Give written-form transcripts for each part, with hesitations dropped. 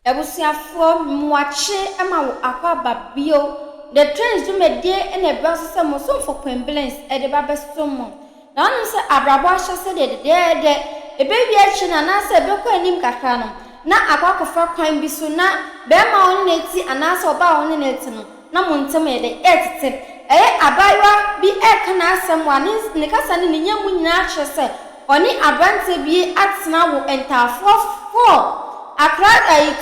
ebusiafo muache ama wo akwa babio the trains do me dey and a bus some for ambulance e de ba bestomo na onu se abrabo ahye se de e baby achi na na se be kwa anim kakra no na akwakofa kwan bi so na be ma oni na ti anase oba oni na ti no na montem e de etete abaywa bi kana asem wa ne kasa ne nyam nyina ahye se oni abrante bi atena wo entafo 4 akra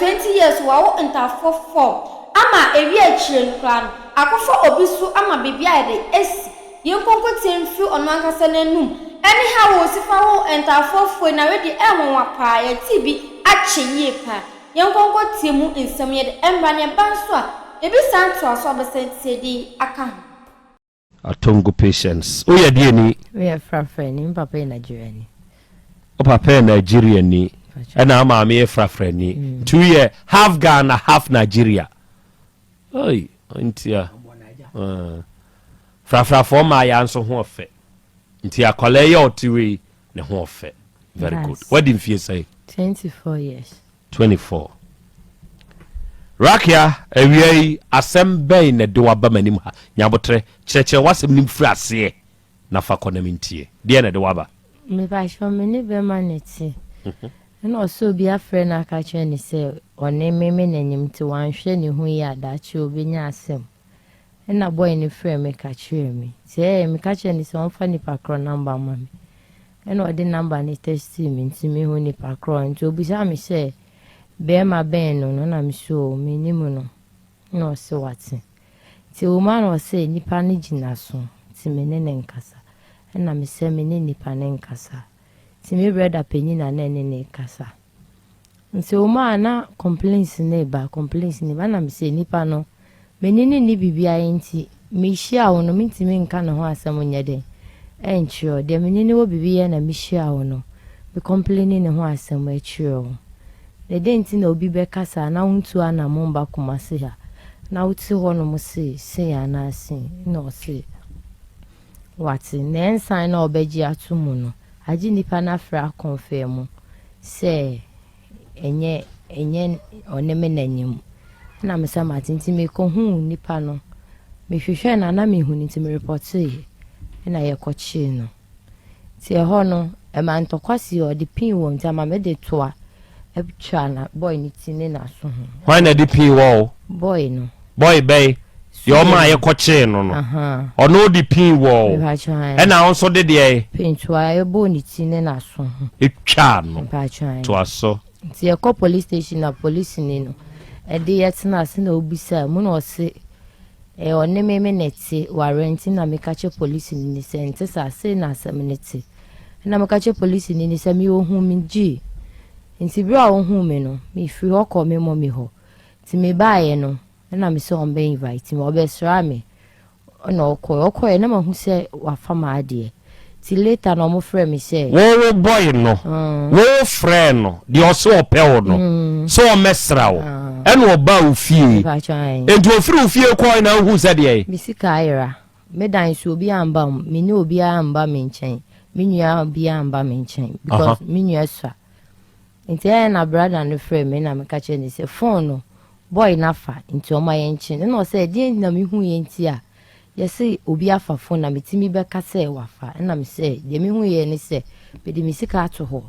20 years wo entafo 4 ama ewi achire nkran akofo obisu ama bibia de esi yenkonko temfi ono ankasa nanum eni ha wo sifa wo entafo na we di enwonwa pa ya tibi acheye pa yenkonko temu nsem ye de emba ne banso a ebi santo aso abesentie di aka atongo patience o ya die ni we are frafreni papa in Nigeria ni o papa in Nigeria ni ena ama me frafreni 2 year half Ghana half Nigeria. Oi, ntia. Frafra for my answer ho ofe. Ntia kole ye otiwe ne ho ofe. Very good. What did you say? 24 years. 24. Rakia, ewie asembe ne de waba manim ha. Nyabotre, cheche wasem nim frase na fa konamintie. De ne de waba. Me ba sho me ne be maneti. And also be a friend I catch any say or name me name to one shiny who ya that you be nyasem. And a boy in the frame me catch me. Say me catch any so funny parkro number mommy. And what the number ni testing to me who ni parkro and to be me say bear my ben no I'm sure me nimuno. No so what's it. Ti woman was say nipa ni jinaso ti me ne nkasa. And I'm say me ni nipa ne nkasa. Ti me brother penyi na ne kasa. Nse o ma na complaints ne ba na me say nipa no menini ni bibia enti me hia wo no mentimi nka ne ho asem nyede enchiro de menini wo bibia na me hia wo no be complaining ne ho asem echiro de denti na obi be kasa na huntu ana momba kumase ha na uti ho no mo se ya na se no se wati ne ensan na obeji atumu no aji nipa na fra confirm se enye oneme nanyim na me sama tinti me ko hu nipa no me hwehwe na me hu nti me report e na ye ko chi no ti ho no e ma ntokwasi o de pin wo nti ama me de toa e btwa na boy ni ti ne na so hu why na de pin wo boy no boy bay yo ma ye ko chi no no ono de pin wo e na onso de de pin toa e bo ni ti ne na so hu e twa no to aso ti e ko police station na police ni no e de yetina ase na obisa mu no se e oneme me neti warranty na me kache police ni se nti sa se na seminity na me kache police ni se mi ohun mi ji nti bra ohun me no mi fi hoko me mo mi ho ti me baaye no na me se on be invite me obesra me na okọ na ma hu se wa fama ade ti later no mo frɛ me se wo boy no wo friend no de oso opɛ no so o mesra wo eno oba ofie enti ofiri ofie ko na hu se de mi sika ayra me dan so obi amba me ni obi amba me nkyɛn me nua obi amba me nkyɛn because me nua swa enti na brother no frɛ me na me ka kyɛ ni se phone no boy na fa enti o ma yɛ nkyɛn na o se de na me hu yɛ nti a yesi obi afa phone na metimi be kase wafa na me say de me hu ye ni say be de misika ato ho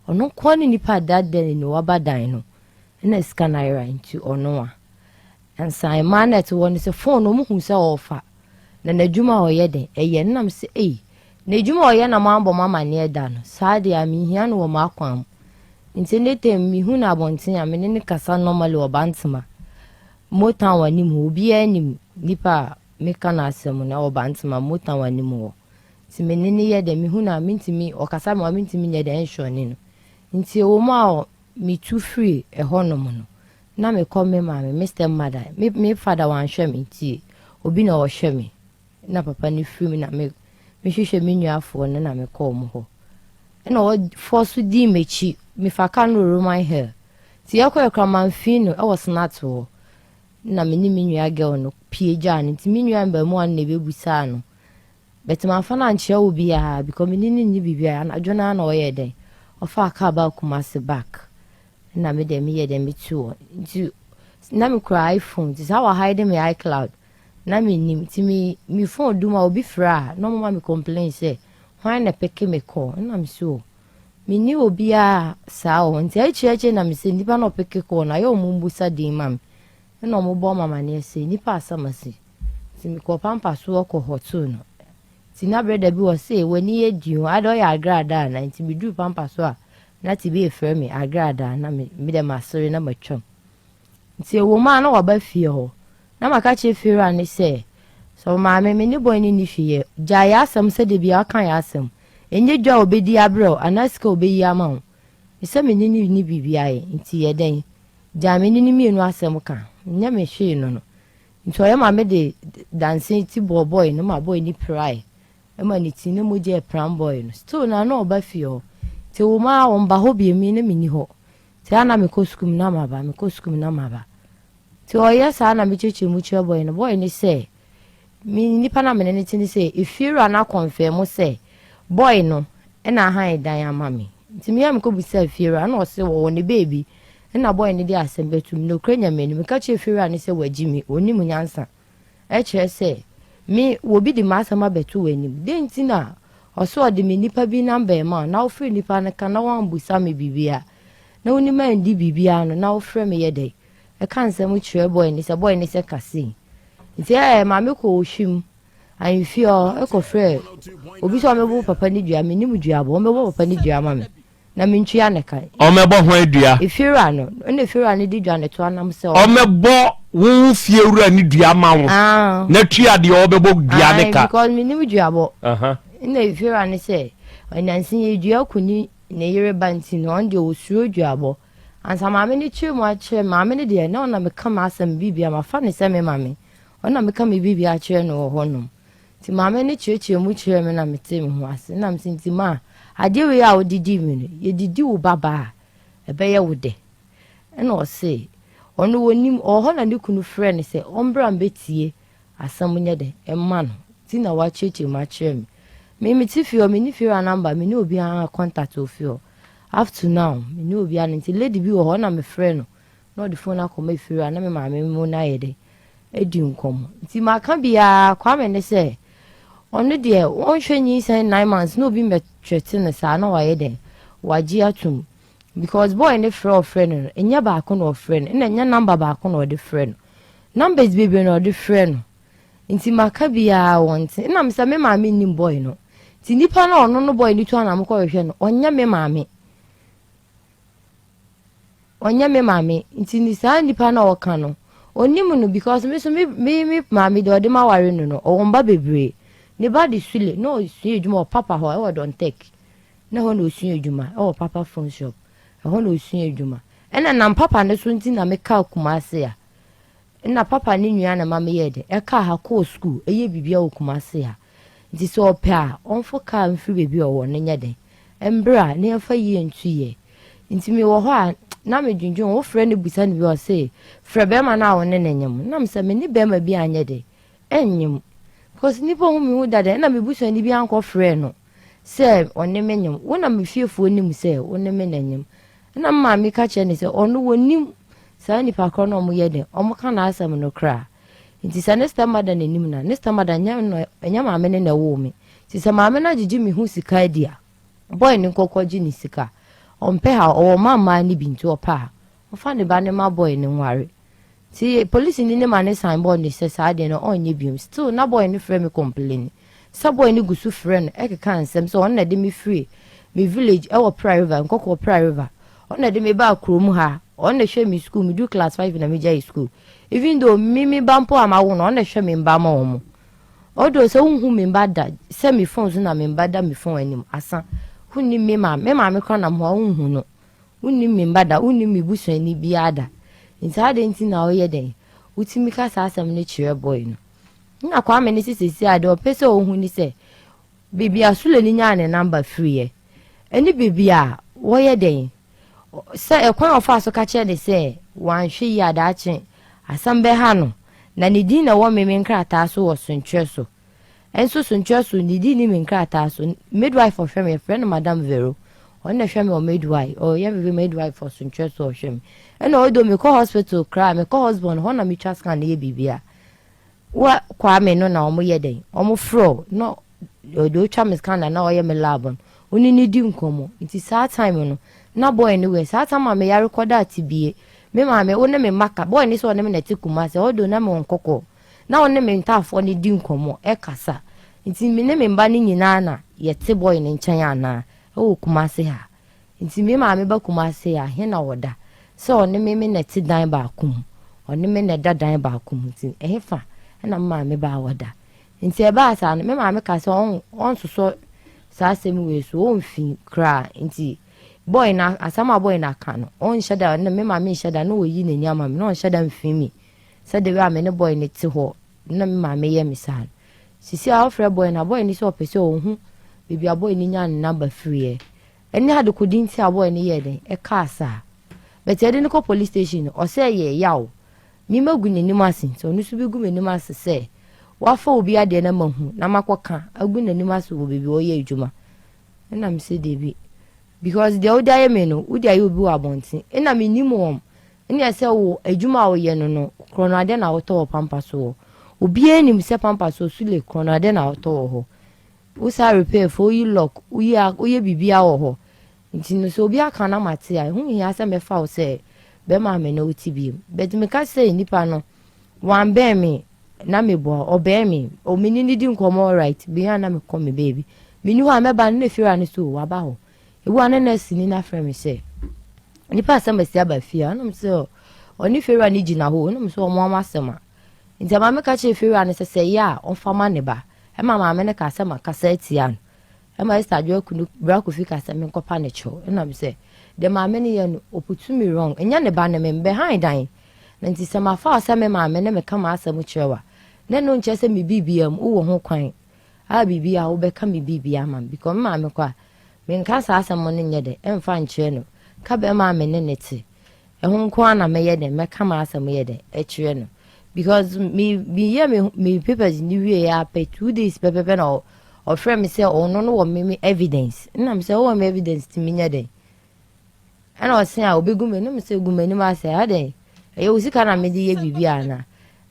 ono ko ni nipa dadan ni wabadan no na sika naira nti ono a ansa man net won say phone no mu hu say ofa na nadwuma o ye den eye na me say na adwuma o ye na mambo mama ne da no saa de ami hia no wo makwam nti ne tem mi hu na abonten a me ne kasa normally obantima motan wani mu obi anim nipa meka na asem na obantima motan wani mu ti menene ye de mi hu na mintimi okasa ma mintimi nye de enshoni no nti wo ma mi tu free e hono mu no na me come ma me Mr. Mother me father wan hwe me nti obi na wo hwe me na papa ni free me na me hwehwe me nuafo na me call mu ho na wo force di mechi me fa ka no roman hair ti yakọ kraman fino e was not wo na me ni me nua girl no pie jan nti me nua mba mu an na bebusa no but man fa na nche obi because me ni bibia na adwona na o ye den ofa aka ba kuma se back na me dem here dem too na me cry iPhone this how I hide my iCloud na me nim ti me phone do ma obi fra no mama me complain say why na peke me call na me so me ni obi a saa o nti eche na me se nipa no peke call na yo mumbusa din mam na mo bo mama ne se nipa asamasi ti me ko pampa so ko hotu no ti na brother bi wo say wani ediu ado ya agrada na nti me du pampa so a na ti be frɛ me agrada na me dem asori na matwam nti wo ma na waba fie ho na maka che fira ne se so ma me ni boy ni fie ja ya asem se de bia kan ya asem enye dwa obedi abro anaska obeyi ama ho se me ni bibia ye nti ye den ja me ni mienu asem ka nya me hwe no nti oya ma me de dancing ti boy no ma boy ni pry e ma ni ti ne mo je pram boy no still na no oba fie ho ti wo ma wo mba ho bi mi ne mini ho ti ana me koskum na maba ti oya sa na me cheche mu che boy no boy ni say mi nipa na me ne ti ni say if you na confirm say boy no e na han dan ama me ti mi am ko bu say fiera na o se wo ne baby e na boy ni dey asem betum no kranya me ni me ka che fiera ni say waji mi oni mu nyansa e che say mi wo bi di masama betu wani den ti na o so de me nipa bi number ma na o free nipa na kana wan busa me bibia na oni ma ndi bibia no na o free me yede e kan se mu chire boy ni se kase nti ma me ko ohwim an fio e ko frɛ obi so me bo papa ni dua me ni mu dua bo me bo papa ni dua ma me na me ntwia ne kan o me bo ho adua e fiera no ne fiera ni di dua ne to anam se o me bo wo fie wura ni dua ma wo na twia de o be bo dua ne ka because me ni mu dua bo ne fiera ni se onansin ye dua kuni ne yere banti no on de osuro dua bo ansa ma me ni chi mu a che ma me ni de na ona me kama asem bibia ma fa ne se me ma me ona me kama bibia a che no ho no ti ma me ni cheche mu che me na me te me ho ase na me sinti ma ade we a odidi me no ye didi wo baba e be ye wo de na o se ono wonim o ho na ne kunu frɛ ne se ombra mbetie asam nye de e ma no ti na wa cheche ma che me ti fio me ni fio number me ni obi a contact o fio up to now me ni obi an nti lady bi wo ho na me frɛ no no the phone akoma fio na me ma me mu na ye de edi nkom nti ma ka bia kwa me ne se onu de won hwenyi say 9 months no bi me twete ne sa na wa ye de waji atum because boy ne frɛ no enya ba ko no frɛ no na enya number ba ko no de frɛ no numbers baby no de frɛ no nti ma ka bia won ti na me say me ma me nim boy no ti nipa na ono no boy ni tu ana me ko hwɛ no onya me maame nti ni sa nipa na o ka no onimu no because me so me maame de ode ma ware no o won ba bebre ne ba de sule no sue eduma o papa ho e wo don take na ho no sue eduma e wo papa phone shop e ho no sue eduma e na papa ne so nti na me ka kumase ya na papa ni nua na mama ye de e ka ha ko school e ye bibia o kumase ya nti so ope a onfo ka mfiri bebi o wo ne nya de embra ne afa yi ntuye nti me wo ho a na me dwundwun wo frɛ ne busa ne bi o say frɛ be ma na wo ne nyem na me se me ni be ma bi anye de enyem because nipa hu mi hu dada na me busa ni bi anko frɛ no se onne menyem wo na me fiefo nim se onne menyem na ma me ka che ne se ono wonim sa nipa kro no mo ye de omo ka na asam no kra nti sa next time da na nim na next time da nya ma me ne na wo mi ti sa ma me na gigi mi hu sika dia boy ni kokkoji ni sika ompe ha o mama ni bintu opa o fa ne ba ne ma boy ni nware ti police ni ne ma ne sign board ni se sa de no onye biom still na boy ni frɛ me complain sa boy ni gusu frɛ no e ka nsem so on na de me free me village e wo Praia River nkoko Praia River on na de me ba krom ha on na hwɛ me school me do class 5 na me jai school even though me bampo ama wo no on na hwɛ me mba ma wo mo odo se unhu me mba da se me phone so na me mba da me phone anim asa hunni me ma me kwana mo unhu no unni me mba da unni me busu ani biada nti ade nti na oye den utimi ka sa asam ne chire boy no na kwa me ne sisi ade o pese ohun ni se bibia sule ni nya ne number free e eni bibia wo ye den se ekwan ofa so ka che de se wan hwe ya da ache asam be ha no na ne din na wo me nkrata so wo sontwe so enso sontwe so ne din ni me nkrata so midwife of me friend madam Vero on the shame or midwife or you have midwife for some church or shame. And although me call hospital cry, me call husband, one of me trust can ye be. What Kwame no na omo yede omo fro no do chamis kan na oye me labon oni ni di nkomo nti saa time no na boy ni we saa time me ya record atibie me ma me wona me maka boy ni so wona me na tikuma se odo na me onkoko na wona me ntafo ni di nkomo e kasa nti me ne me mba ni nyina na yete boy ni nchen ana o kuma se ha nti me ma me ba kuma se ha he na woda so ne me na ti dan ba akum oni me na dadan ba akum nti e fa na mama ba wada nti e ba asa me mama ka se on so sa asem we so on fi kra nti boy na asama boy na ka no on shada na me mama shada no oyi na nyama me no on shada mfi mi se de we ame ne boy ne ti ho na me mama ye misal sisi a ofre boy na boy ni so pese ohun bibi a boy ni nya na ba free eni hade kodi nti a boy ni ye den e ka asa but e de ne ko police station o se ye yawo mi magu n'anim ase so no so bi gu m'anim ase se wafa obi ade na mahu na makoka agu n'anim ase wo bebi o ye adwuma na me se debi because the old day me no udi ayi obi wa bonti na me nim wom ene se wo adwuma wo ye no no krono ade na woto wo pampa so obi enim se pampa so sule krono ade na woto wo ho wo sa repair for you lock uye bibia wo ho nti no so obi aka na mate a hu ya se me fa wo se be ma me no tibi but me ka say nipa no wan be me na me bo obe me o me ni di nkomo right be na me come baby me ni wa me ba na fira ni so wa ba ho e wa na na sini na frame say nipa asem si aba fia na me say oni fira ni gina ho na me so mo amasema nti ma me ka che fira ni say ya on fama ne ba e ma me ne ka asema ka say tia e ma sta jo kunu bra ko fi ka say me nkopa ne cho na me say the mama ni ye no oputu me wrong enya ne ba na me behind dan na nti se ma fa asa me mama ne me kama asem chirewa ne no nche se me bibiam wo ho kwan a bibia wo be ka me bibia man because mama kwa me nka sa asem no nye de emfa nchire no ka be mama ne neti e ho kwa na me ye de me kama asem ye de e chire no because me papers ni wie ya pay 2 days pepe no o friend me say o no wo me evidence na me say wo me evidence ti me nye de ana o se a obegu me no me se gu me ni ma se ade e o sika na me de ye bibia na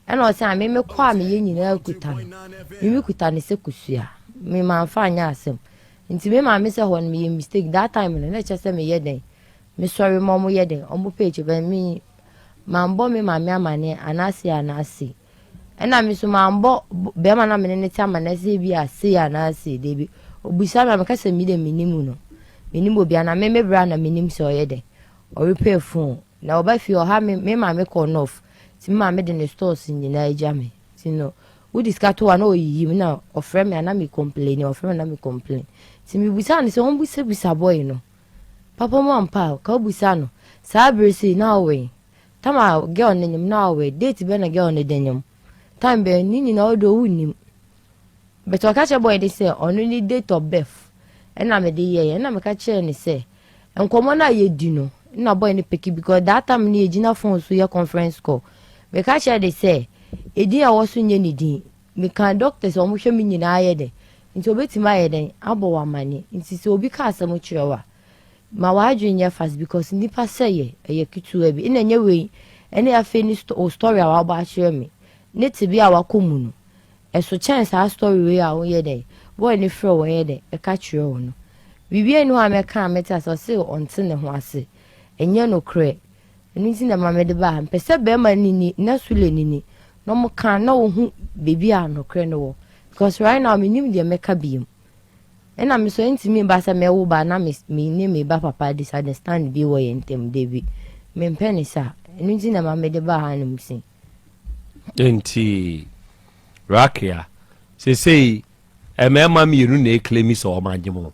ana o se a me kwa me ye nyina kuta me kuta ne se kusua me ma fa anya asem nti me ma me se ho me ye mistake that time na che se me ye den me sorry mom ye den o mo page ba me ma mbo me ma me amane anase ana me so ma mbo be ma na me ne ti amanase bi ase anase de bi obusa ma me ka se mi de minimu no minimu bia na me bra na minim se oye de o repair phone na oba fi o ha me ma me call off ti ma me de ne stores nyina eja me ti no we discuss to na oyi na o frame me na me complain o frame na me complain ti mi busa ni se on busa boy no papa mo ampa ka busa no sa bresi na we tama girl ne nyim na we date be na girl ne de nyim time be ni na odo wunim but o ka che boy dey say only date of birth ena me de ye na me ka che ni say enkomo na ye di no na boy ni peki because that time ni ejina phone so ye conference call me ka che dey say edi a wo so nye ni din me kan doctors o mo hwe me nyina ye de nti obetima ye den abo wa mani nti se obi ka asem chirewa ma wa adwenya fast because nipa say ye kitu abi ina nye we ene afi ni story a wa ba share me ne tibi a wa komu no eso chance a story we a wo ye den boy ni fro wo ye den e ka chire wo no bibi enu a me ka meta so se onte ne ho ase enye no kre nti na ma me de ba mpese be ma nini na sule nini no mo kan na wo hu bibi a no kre no wo because right now me nim de me ka biem ena me so enti me ba se me wo ba na me ni me ba papa disunderstand bi wo ye ntem de bi me mpeni sa nti na ma me de ba ha no msi enti rakia se sei emema mi yenu na eklemi so omagemo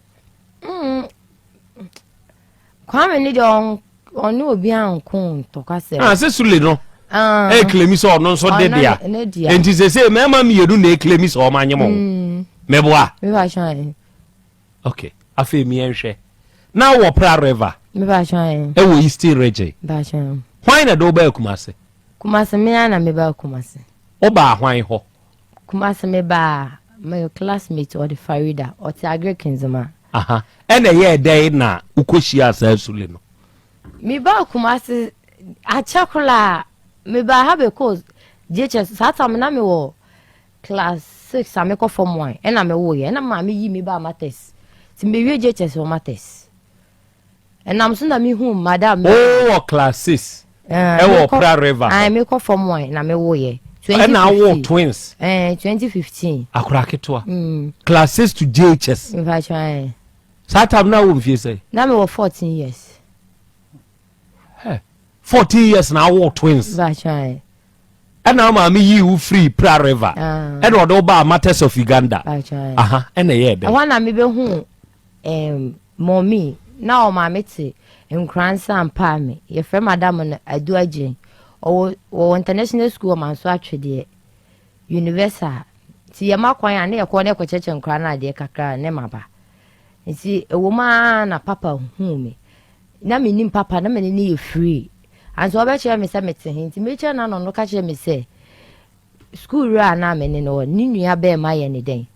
kwame ni de on obi ankon to ka se se sule no eklemi so no so de dia enti se sei emema mi yenu na eklemi so omagemo meboa me ba shan okay afi mi enhwe na wo pra river me ba shan e wo east region ba shan why na do ba kumase me na me ba kumase o ba hwan ho kumase me ba my classmate or the Farida or the Agri Kenzema aha ene ye dey na ukoshi asa asule no me ba kumase achakola me ba ha because JHS satam na me wo class 6 ameko form 1 ena me wo ye na ma me yi me ba matters ti me wie JHS o matters enam so na me hu madam oh class 6 e wo pra river I me ko form 1 na me wo ye ena wo twins 2015 akura ketwa class 6 to JHS in fact I satam na wo mfie say na me wo 14 years 14 years na wo twins that's right ena ma me yi u free pra river ena odo ba matters of Uganda aha ena ye de wana me be hu mommy na o ma meti nkransa ampa me ye frɛ madam na adu agyen o international school man so atwede universal ti ye makwan ya na ye ko na ko cheche nkra na de kakra ne maba nti ewo ma na papa hu me na me nim papa na me ni ye free and so obeche me say meti nti me che na no ka che me say school ra na me ne no ni nua be ma ye ne den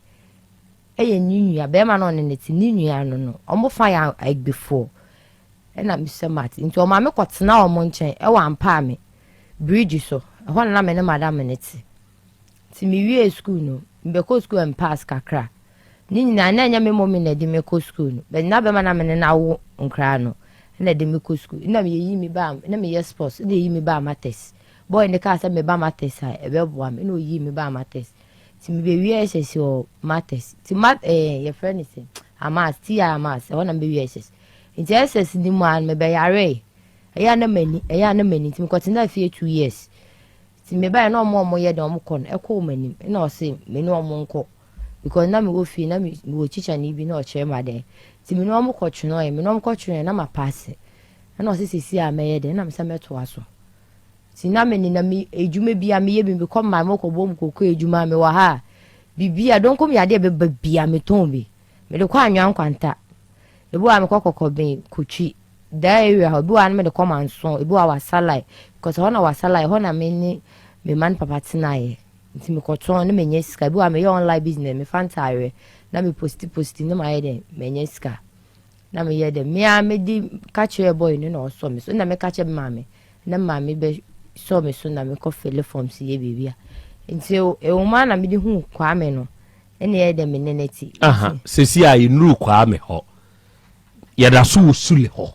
eye ni nua be ma no ne ti ni nua no omo fa ya before na me say mat nti o ma me kwotena o mo nchen e wa ampa me bridge so ho na me ne madam ne ti mi wie school no mbe ko school and pass kakra ni nyina na nya me mommy na di me ko school no be na be ma na me ne na wo nkra no na de me ko school na me yi mi ba na me yes sports de yi mi ba matters boy ne ka say me ba matters e be bo am na yi mi ba matters ti mi be wie ss o matters ti mat ye friend is amas ti amas e wona be wie ss nti ss ni mu an me be yare eya na mani ti me kwotena fie 2 years ti me ba na omo ye de omo kon e ko mani na o se me no omo nko because na me wo fie na me wo chicha ni bi na o chere ma de ti me no omo ko tweno e me no omo ko tweno na ma pass na o se sisi a me ye de na me se meto aso ti na me ni na me ejuma bia me ye bi me kom ma mo ko bom ko ejuma me wa ha bibia don kom ya de be bia me ton bi me de kwa anwan kwanta ebu a me kokoko ben kutwi da area ebu a me de kom anso ebu a wasalai because hona wasalai hona me ni me man papa tinaye nti me koton na me nya sika ebu a me online business me fantare na me posti na ma ye de me nya sika na me ye de me a me di catch boy ni na oso me so na me catch mama na mama be so me so na me ko fele form si ye bibia nti e o ma na me di hu kwa me no ene ye de me neneti aha sesi a inuru kwa me ho ye da so sule ho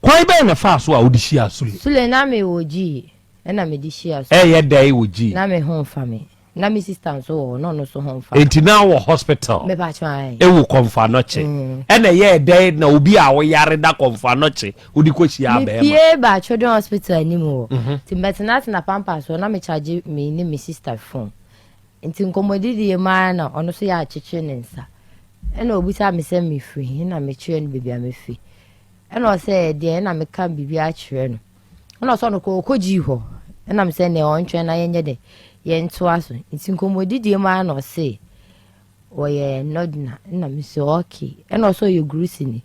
kwai be na fa so a odishi asule sule na me oji na me di shi aso ye dai oji na me ho fa me na me sister so no so ho fa enti na wo hospital me ba try e wo konfa no che ene ye dai na obi a wo yare da konfa no che odi ko shi aba e ma ye ba children hospital animo ti metinat na pampa so na me charge me ni me sister phone enti nkomodidi ma na ono so ya cheche nensa ena obi sa me se me free na me chere no bibia me free ena o se de na me kan bibia chere no ona so no ko ji ho ena me se ne on twen na yenye de ye nto aso enti nkomodidi ma na o se oye nodna na me se okay ena so ye grusi ni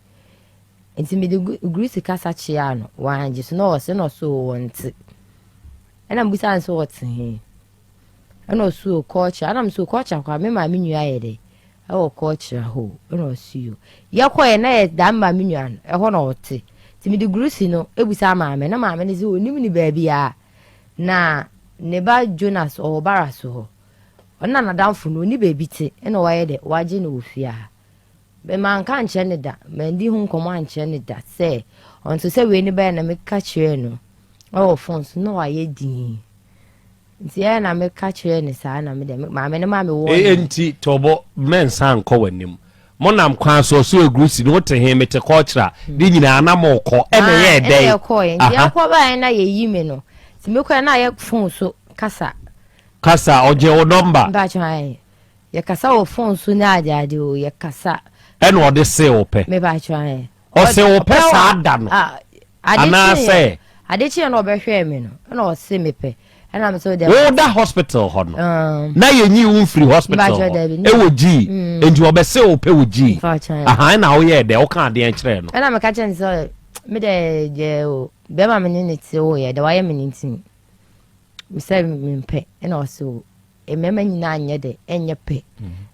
enti me de grusi kasa chia no wanje so no o se no so wonti ena mbusa anso wotin ena so culture ana me so culture kwa me ma me nua ye de e culture ho ena so yakwa na ye da ma me nua no e ho na wote ti me de grusi no ebusa ma me na ma me ne se onim ni ba bia na ne ba Jonas o baraso ho ona na danfo no ni ba bi te ena wa ye de waje na ofia be man kan che ne da me ndi hu nkomo an che ne da se onto se we ni ba na me ka kire no o phones no wa ye din nti ya na me ka kire ne sa na me de ma me ne ma me wo enti tobo men san ko wanim monam kwan so egrusi no te he mete culture di nyina na mo ko ene ye dai nti ya ko ba na ye yi me no ti me ko na ye phone so kasa oje o number ba chai ye kasa o phone so na ade o ye kasa ene o de se ope me ba chai o se ope sa ada no ana se ade chi na obehwe me no na o se me pe na me so de o da hospital ho no na ye nyi un free hospital e wo ji enti obese ope wo ji aha na o ye de o kan de en kire no na me ka chen so me de je o be ma me ni ti o ye de wa ye me ni ti me say me pe na o so e me ma nyina anye de enye pe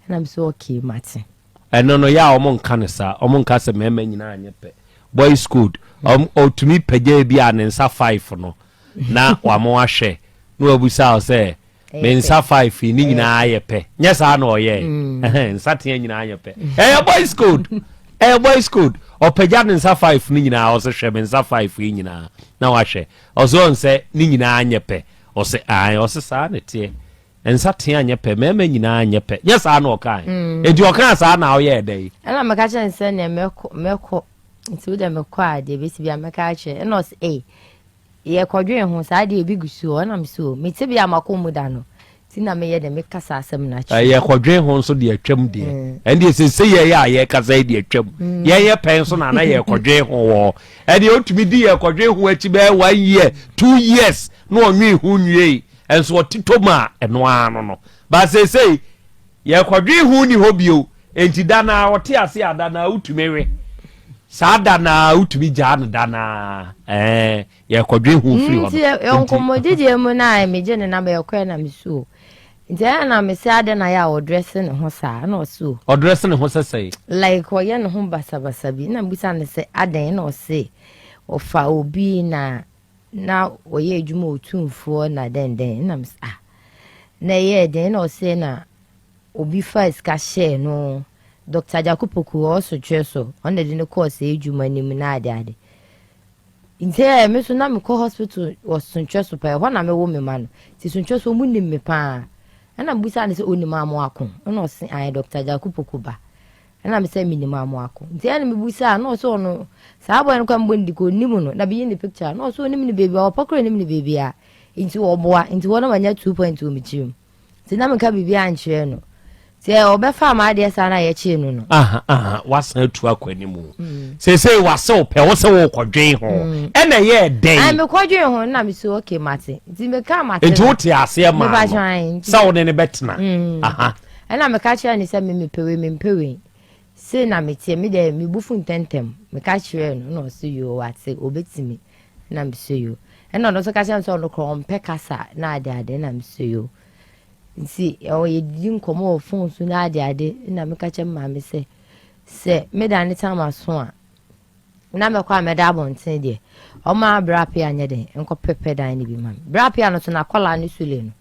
na me so okay mate no ya omo nka ne sa omo nka se mema nyina anye pe boys school otumi pagye bia ne nsa 5 no na wamo ahwe no abusa o se me nsa 5 ni nyina aye pe nya sa na oye nsa te nyina anye pe boys school o pagya ne nsa 5 ni nyina o se hwe me nsa 5 nyina na wahwe o so nse ni nyina anye pe o se ai o se sa ne te ensa te anye pe mema nyina anye pe nya sa na o kan edi o kan sa na o ye dai ana maka chen se ne meko nti de meko ade besi bia maka che no se ye kodwen ho sa de bi gusu o na mso meti bia makomu da no ti na me ye de meka sa asem na che ye kodwen ho nso de atwam de ende se ye kasa de atwam ye pen so na ye kodwen ho wo ende otumi di ye kodwen ho achi be 1 year 2 years no onwi hu nwie enso otitoma eno ano no ba se ye kodwen hu ni hobio enti dana wote ase adana utumewe sada na utumi jana dana ye kodwe hu free ho nti onkomodidi mu na meje ne na be yakwa na misu nti na me se ade na ya o dress ne ho sa na o so o dress ne ho say like o ye ne ho basabasa bi na mbusa ne se aden na o se o fa obi na o ye adwuma otumfo na den na me na ye den na o se na obi fa iska share no Dr. Jakupoku also cheso on the dinner course ejuma nim na ade ntia me so na me ko hospital was suncheso pa ho na me wo me man ti suncheso mu nim me pa na mbusa ne se onima amo akon na o se ai Dr. Jakupoku ba na me se minima amo akon ntia na me busa na o so no sa boy no kwa mbondi ko nim no na be yin the picture na o so nim ni baby o pokro nim ni baby a nti oboa nti wo na manya 2.2 mi chim ti na me ka bibi anche no se obefa ma de sa na ye chi no no wasan tu akwanimu se wase pe wo se wo kodwen ho ena ye den ai me kodwen ho na me so okay mate ti me ka mate enti wo te ase ma sa wo ne betena ena me ka chi ani se me pewe se na me tie me de me bufu ntentem me ka chi no so yo wate obetimi na me so yo ena no so ka chi so no kro mpe kasa na ade na me so yo nti o ye din komo phone so na ade na me ka che ma me se me da ne tama so a na me kwa me da bonten de o ma brapia anya de enko pepe dan ni bi ma brapia no so na kola ni sule no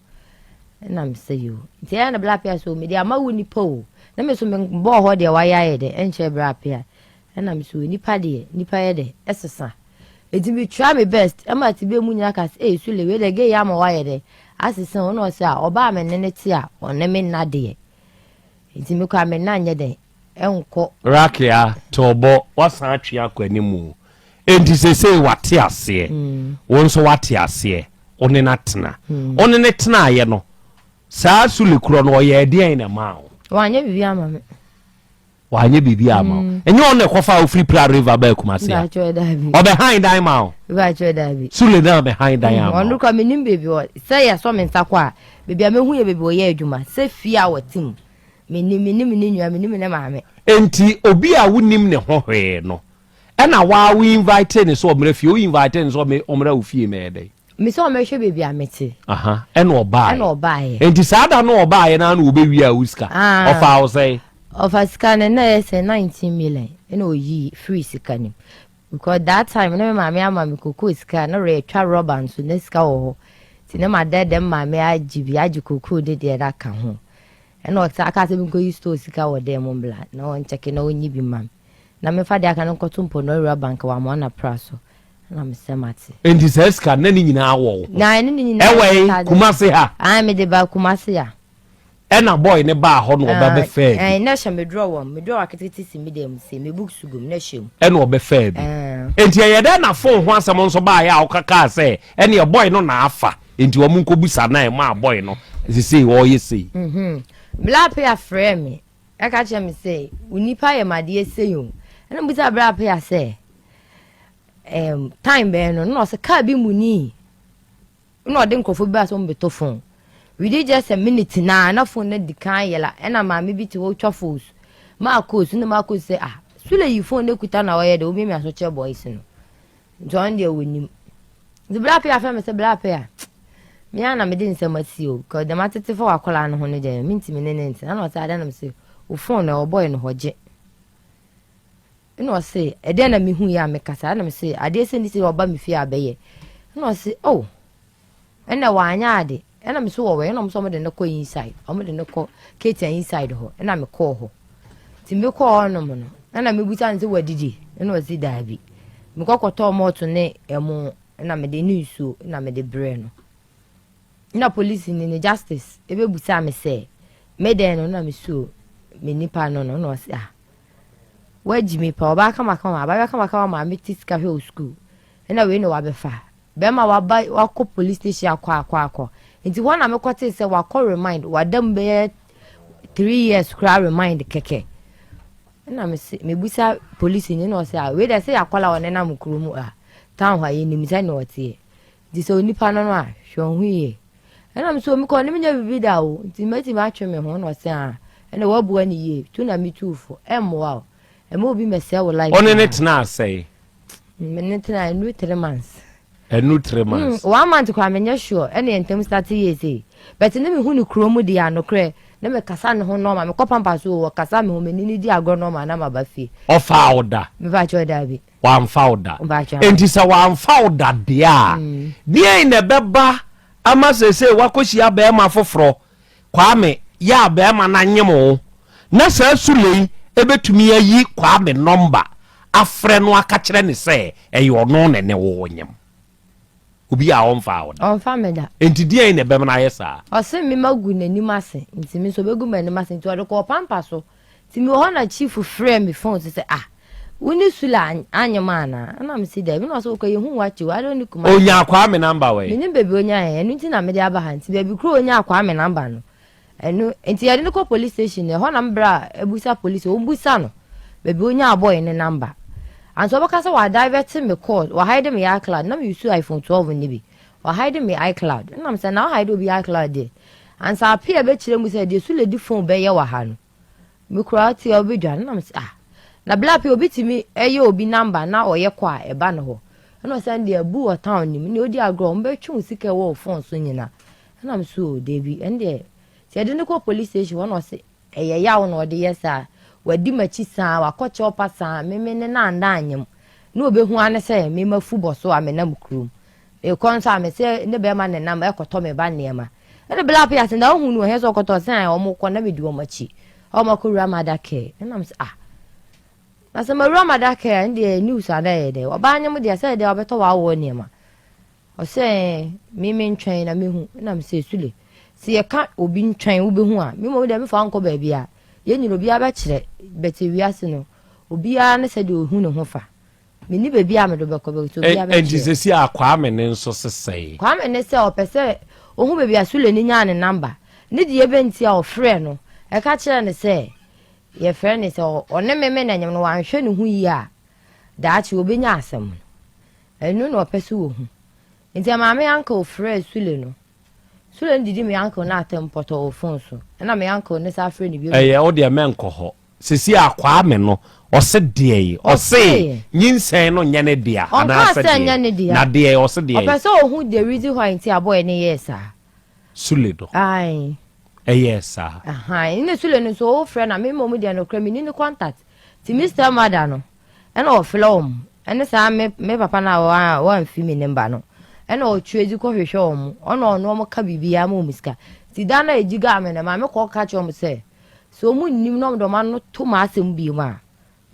na me se yo nti ya na brapia so me de ama woni po na me so me bo ho de wa ya de enche brapia na me so nipa ye de esesa edi me try my best ama ti be mu nya ka se sule we de ge ya ma wa ye de asisen ono se a oba me nene ti a one me nade enti me kwa me nanye den enko rakia tobo wasan atwe akwanimu enti se wate ase wonso wate ase one natena one ne tena ye no saa sule kuro no ye de na mawo wanye bibi ama me wanye bibi ama enye one kofa free pra river ba kumase ba cho dabi obe hind dan mawo ba cho dabi sule na be hind dan ama onu kwa me nim baby o say ya so me nsakwa baby a mehu ye baby o ye adwuma se fia watim me nim ni nwa me nim na maame enti obi a wonim ne hohwe no ena wa we invite ne so omre fie o invite ne so omra wo fie me dey me so me hwe baby a meti ena oba ye enti sada no oba ye na no obewi a uska ofa wo say ofa scan na say 19 million ena oyi free scan because that time na maame ama me koko scan na re twa rubber so na sika wo ti na ma dede maame agi koko de da ka ho ena o ta ka se me ko yi store sika wo de mo bla na won cheke na onyi bi mam na me fa de aka no kotumpo no rubber bank wa mo na praso na me se mate enti se scan na ni nyina wo na ni nyina ewe kumase ha me de ba kumase ya ena boy ne ba ho no oba be fair na sha me draw aketiti si me dem se me book sugum na shem ena oba fair bi enti ye de na phone ho asem nso ba ya okaka se ena ye boy no na afa enti wo mun ko busa na e ma boy no se wo ye se blape ya frame aka che me se unipa ye made se yo ena busa blape ya se time be no se ka bi muni no de nkofo bi aso mbeto phone we did just a minute na phone na dikan yela ena maame bi ti wo twa phone ma ko su na ma ko se sule yi phone na kuta na wo ye de o mi aso che boys no John de wonim the black ya fa me se black ya me ana me din se masi o ko de matete fa wakola no ho ne je minti me nene nti na o ta da na me se o phone na o boy no hoje no say e dey na me hu ya me kasa na me say ade se ni se oba me fi abeye no say oh ena wa anya ade ena me so wo we na me so me de no inside o me de no ko kitchen inside ho ena me call ho ti me call no mo no ena me buta nse wadidi ena o si daabi me kokoto mo to ne emo ena me de nusu ena me de bre no na police ni justice ebe buta me say me de no na me so me nipa no say ah Judgement pa oba kama ma me tiska he school ena we no wa be fa be ma wa ba wa ko police station akwa nti wona me kwete se wa ko remind wa dam be 3 years kra remind keke ena me busa police ni no say we dey say akwala wona na mukuru mu town ha ye ni mi say no tie di so nipa no a hwo hu ye ena me so mi ko ni me nya bibi da o nti mati ma atwe me ho no say ena wa bua ni ye tu na mi tufo emwa emo bi mese wo like on it na say minute na new 3 months a new 3 months 1 month kwa menya sure ene entem start years but ne me hu ni kromu di anokre ne me kasa ne ho normal me kopampa so kasa me ho menini di agro normal na mabafi ofa oda me ba choda bi wan fauda enti sa wan fauda dia dia ina beba ama sese wakoshi abe ma foforo kwa me ya abe ma na nyemo na sa sulei ebetumi ayi kwa me number afre no aka kire ne se eyo no ne wo nyem obi a on fa me da enti dia ina beba na yesa o se me magu nanim ase enti me so begu manim ase enti o de ko pampa so ti me ho na chief frame me phone se woni sula anyama na me si da bi no so ko ye hu wachi wa do ni kuma onya kwa me number we me bebi onya enu nti na me de aba ha nti bebi kro onya kwa me number no enu nti ya de ko police station ho na mbra ebusa police o mbusa no bebi onya boy ne number anso baka se wa divert me call wa hide me iCloud na me use iPhone 12 ni bi wa hide me iCloud na me say na hide obi iCloud de ansa apia be kire mu say de sule di phone be ye wa ha no me kura ti obi dwa na me say na blapi obi timi eye obi number na oye kwa eba no ho na say de abu o town ni me odi agro mbe twu sika wo phone so nyina na me so debi ende ti ade ne ko police station won say eye yawo no de yesa wadi machi sa wakoche opasa meme ne na anda anyem na obehu ane say me mafu boso amenam krum e konsa me say ne be ma ne nam ekoto me ba neema ene blapi ase na hu no he so koto say omukọ na me di omachi omakuru amadake na me say na se maru amadake ndi news ada ye de oba anyem de say de obeto wa wo neema o say meme ntwen na mehu na me say sule si ye ka obi ntwen wo behu a me mo de me fa nko ba bia ye nyiro bia ba kire beti wiase no obi a ne se de ohu ne ho fa me ni be bia me do be ko be to bia be en jisesi akwa me ne nso sesei kwa me ne se o pese ohu be bia sule ni nya ne number ne de ye benti a o frɛ no e ka kire ne se ye frɛ ne se o ne meme na nyem no wan hwɛ ne hu yi a da chi obi nya asɛm enu no pese wo hu nti maame yanka o frɛ sule no sule ndidi me yanka na atempoto o phone so na me yanka ne sa frɛ ne bi o de men ko ho sesi akwa me no o se de o se nyinsen no nyane dia ana se de na de o se de o pese o hu the reason why nti aboy ne yes sule do ai yes aha ine sule no so o frɛ na me momu dia no kra me ni contact ti Mr. Mother no ena o film ene sa me papa na wa mfi me number no ena o twezi ko hwehwe omo ono mo ka bibia ma omuska ti da na ejiga me na ma me ko ka che omo se so mu nnim no do ma no to ma asem bi ma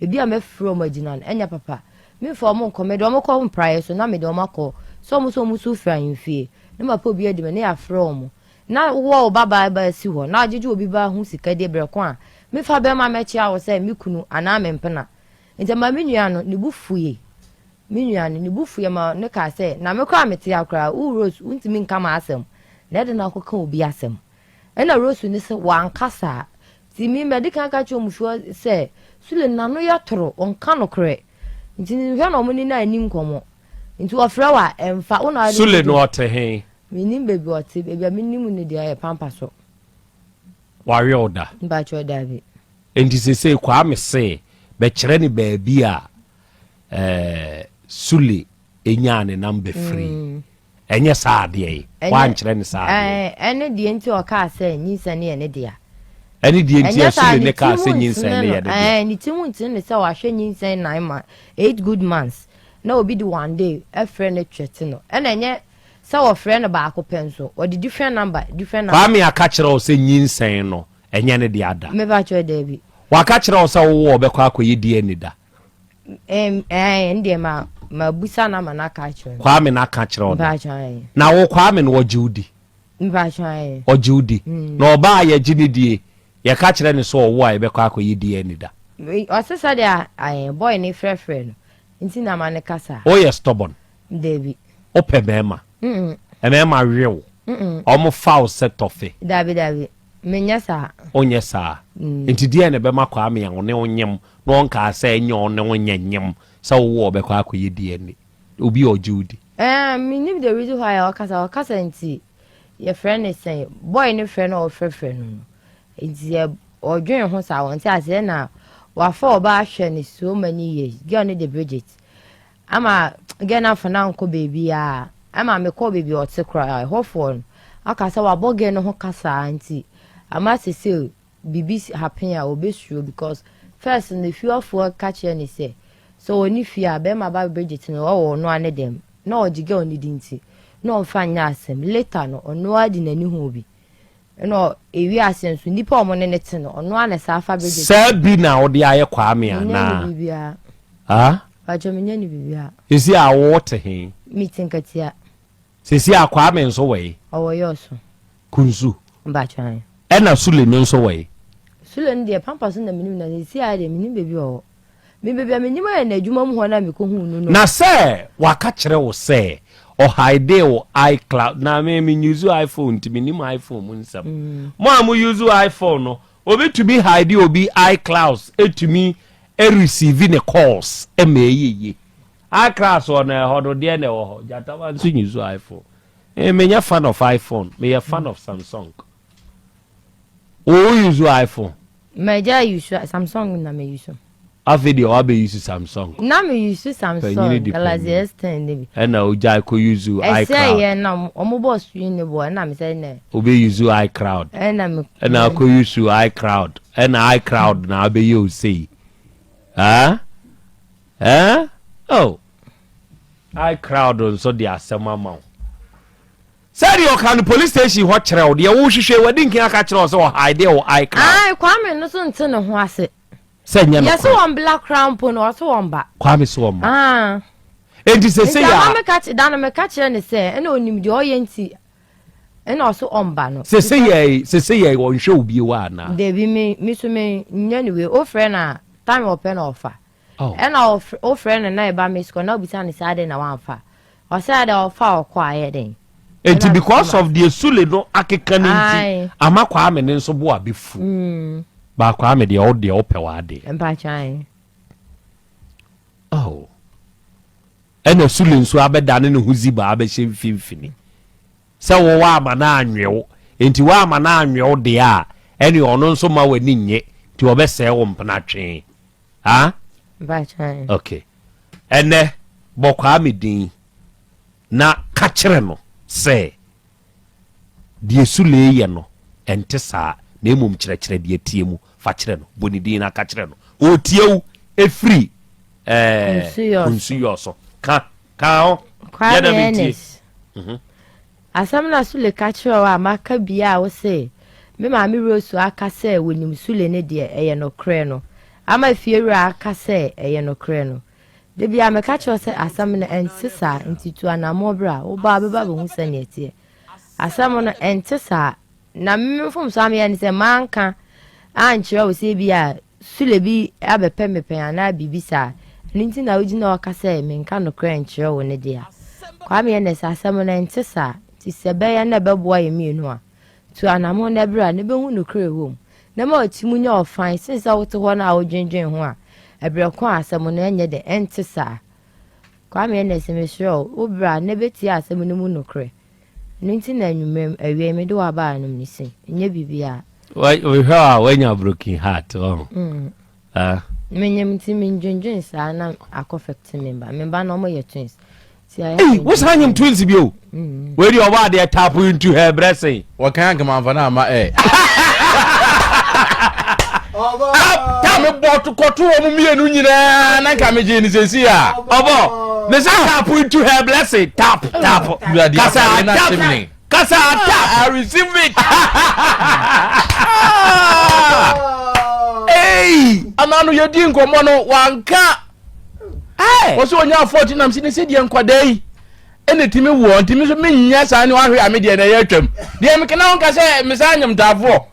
bibia me from agina enya papa me for mo nko me do mo ko prayer so na me do makọ so mu so fra yimfie na ma pa obi adi me na ya from na wo baba ba si ho na ajeju obi ba hu sika de breko a me fa be ma me chia wo se me kunu ana me mpena nti ma me nua no ne bufuye minyane ni bufu ya ma ne ka se na me kwa mete akra u rose untimi nka ma asem na de na akoka obi asem ena rose ni se wankasa ti mi medical ka cho mufuo se sule na no yatoro onka no kre nti hwe na omuni na anim komo nti ofra wa emfa una sule no ote he minim bebi ote bebi minim ne dia pampa so wari oda mba cho da bi enti se kwa me se be kire ni baabi a sule enyane number free enye saade wan kire ni saade ene die nti o ka se nyisa ne ene dia Any DNT so ne ka se nyinsan ne yede. Ni timu ntin ne se wa hwe nyinsan 9 months 8 good months. Na obi di one day a friend twete no. E na enye se wo friend ba akopɛ nso. O di different number. Kwa me aka kire o se nyinsan no enye ne de ada. Me ba kire da bi. Wa ka kire o se wo obekɔ akoyi DNA da. Ndi ma busa na mana ka kire. Kwa me na aka kire o. Na wo kwa me no wojudi. Mba chai. Ojudi. Na oba ye ginidie. Ye ka kire ne so wo a ye bekɔ akoyi DNA da. O se sa dia boy ni frefre no. Nti na ma ne kasa. O ye stubborn. David. O pe bema. Emema real. Omo foul set of it. David. Menya sa. Onye sa. Nti die ne bema kwa me yan ne onyem. No onka sa enye on ne onyanyem. Sa wo obekɔ akoyi DNA. Obi ojudi. Me nim the reason why I kasa nti. Your friend is saying boy ni friend or friend. It's your or dream ho sa won say say na wa for ba hwe ni so many years. Girl need the Bridget. Ama get na for na nko baby a. Ama me call baby or te cry. Ho for aka say wa boge no ho kasa anti. Ama say bibi happen ya obesuro because first in the few for catch any say. So oni fear be ma ba Bridget no wo no ane dem. Na o jige oni dinti. No fanya asem later no ono adi nani ho bi no ewi asem so nipa omo ne nete no ono ana sa fa beje sabi na odi aye kwa me ana ba jo menya ni bibia isi a wote he meeting katia sisi akwa me nso we owo yoso kunzu ba chan ena sule no nso we sule ndi pampa so na minim na sisi a de minim bebi o me bebi a minim na adwuma mu ho na me ko hu no na se waka kire wo se o hide o iCloud na me use iPhone ti minim iPhone mun sam mo am use iPhone no obi to be hide obi iCloud etumi receive the calls emeyeye iCloud on hodo de na wo jata wan so use iPhone menya fan of iPhone me a fan of Samsung o use iPhone meja use Samsung na me use a video I be use Samsung. Na me use Samsung Galaxy S10 debi. And now I could use iCloud. I say na omo boss you boy na me say na. Obe use iCloud. And I could use iCloud. And iCloud na be you say. Oh. iCloud on so dia asema ma. Say you can police station what chere de wo hwehwe wadin kin aka chere so hide o iCloud. Kwame no so nte ne ho ase. Senya no. Yes one black crown po no so one ba. Kwame so one. Enti say ya. Na me catch ne say na onim de oye nti. Na so omba no. Say ye won hwe obi wa na. Debi me so me nya ni we o friend na time open offer. Na o friend na e ba me score na obi say say ade na wan fa. O say ade o fa o kwa ye den. Enti because of the sule no akeka nti amakwa me nso bo abefu. Ba kwa me de ope wa de. Empa chan. Ena sule nso abedane ne huzi ba abehye mfimfini. Se wo wa ama na anwewo. Enti wa ama na anwewo de a ene ono nso ma wani nye ti obese wo mpana twen. Empa chan. Okay. Ene bokwa me din na ka kire no se die sule ye no ente saa na emum kire de tie mu fa kire no boni din na ka kire no o tiewu efri kunsu so ka o ya da bitie asam na sule ka kire wa maka bia wo se me ma me rosu aka se wonim sule ne de eye no kre no ama fieru aka se eye no kre no de bia me ka kire se asam na ensisa ntitu anamobra wo ba be hu se ne tie asam no entisa na mmefom so ame ya ni se manka anchira wo se bia sule bi abepe mepe ana bibisa nti na oji na wakasa me nka no kra nchira wo ne dia kwa me ne sa asam na entisa ti sebe ya na beboa ye mienu a tu anamo na bra ne behu no kra hom na ma otimunya ofan since awote ho na awodwendwen ho a ebre ko asam na enye de entisa kwa me ne se me sure wo bra ne beti asam no mu no kra nti na nwumem awie me do aba anum ni se nye bibia we ha when you broken heart menyem ti me ndwendwen sa na akofect member na omo ye twins ti aye what's hanyem twins bi o we di oba dey tap into her blessing what can come on na ma ta me bought to koto me enu nyina na ka me je ni sesi a obo me say tap into her blessing tap kasa tap I receive it hey amanu ye di nkomo no wanka wọ́n sọ onye 40 nam si ne se die nkwada yi ene timi wo ntimi so menya saa ne wahwe amede na ye atwam de me kana won ka se me sa anyam tafo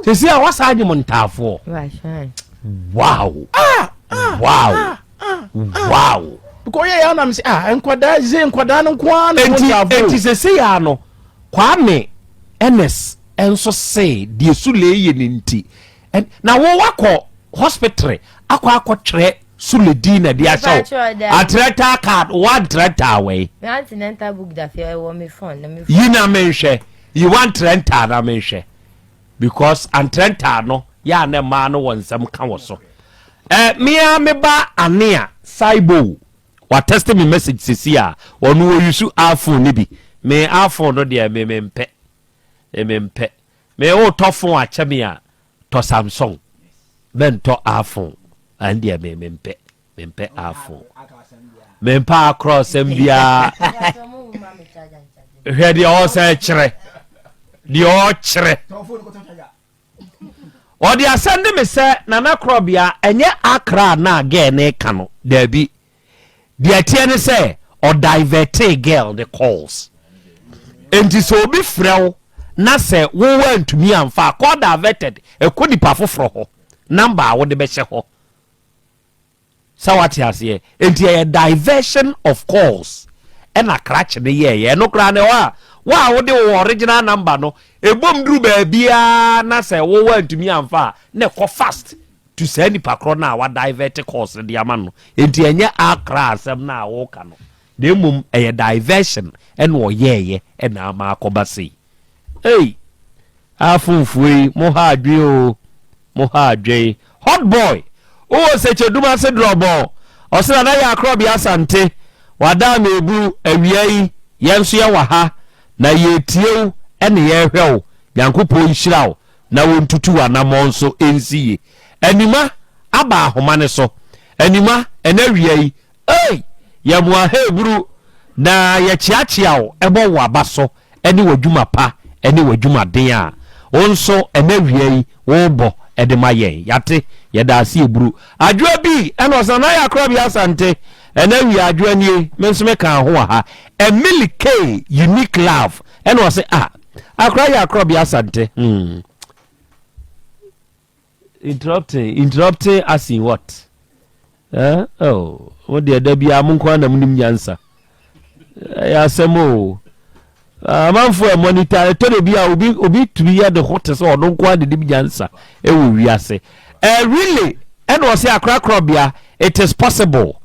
se si a wasa anyam ntafo wow because ye ya nam si nkwada ze nkwada no kwa na ntafo enti se se ya no kwame ns enso se de sule ye ne nti na wo wakọ hospital akọ tre Suledina dia so atreta card one trenta way antinenta book da fe wo me phone yina menhwe you want trenta na menhwe because antrenta no ya na ma no wonsam ka wo so mia me ba anea saibo wa test me message sisi a onu wo yusu iPhone ni bi me iPhone no dia me mpe me o to phone a che me a to Samsung ben to iPhone and dia me mpe iPhone mempa across mbia hwede o se kire di o kire o di asende me se nana krobia enye akra na again ne ka no dabi di atie ne se o divert girl the calls enti so obi frew na se wo wantumi amfa call diverted e ko nipa foforo ho number wo de be hye ho sawati ase enti a diversion of calls and a crash ne ye no kra ne wa wo de original number no ebom duru ba bia na se wo wantumi amfa ne ko fast to say ni pakro na wa divert calls de ama no enti enye akra asem na wo ka no de mum a diversion and wo ye and ama akobasi hey afunfui mo ha adwe hot boy o se cheduma se drobo o se na ya akrobi asante wada mebu awiai yenso ye waha na ye tiew ene ye hwew yankopon hyiraw na wontutu anamon so ensiye anima aba ahoma ne so anima enawiai ye mu aheburu na ye chiachiaw ebo waba so ene wadwuma pa ene wadwuma den a wonso enawiai wo bo edema yen yate yedasi eburu adwa bi eno sana ya krobi asante enawi adwa nie mensome kan ho ha Emily K unique love eno say akra ya krobi asante interrupting as in what what the da bia mun kwa na munim nyansa ya semo amanfo e monitor to de bia obi turi ya de hotel so odon kwa de dim nyansa e wo wiase really and was say akra bia it is possible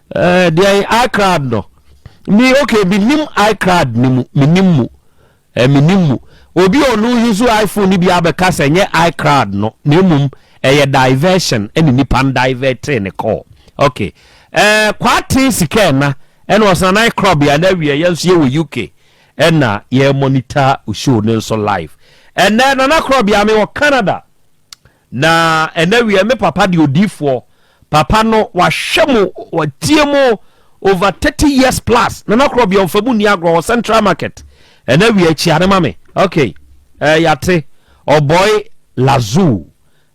the iCloud no me okay minim iCloud minim obi onu use iPhone ni bia be ka senye iCloud no nemum diversion any nipan divert ne call okay kwati sikena and was an iCloud bia na wie yenso ye UK ena ye monitor show ne so live and then anakro bia me wo Canada na enawie me papa di odifo papa no wa hwemo wa tiemo over 30 years plus na nakro bia mfabu ni agro Central Market enawie achi ane mame okay yate o boy lazu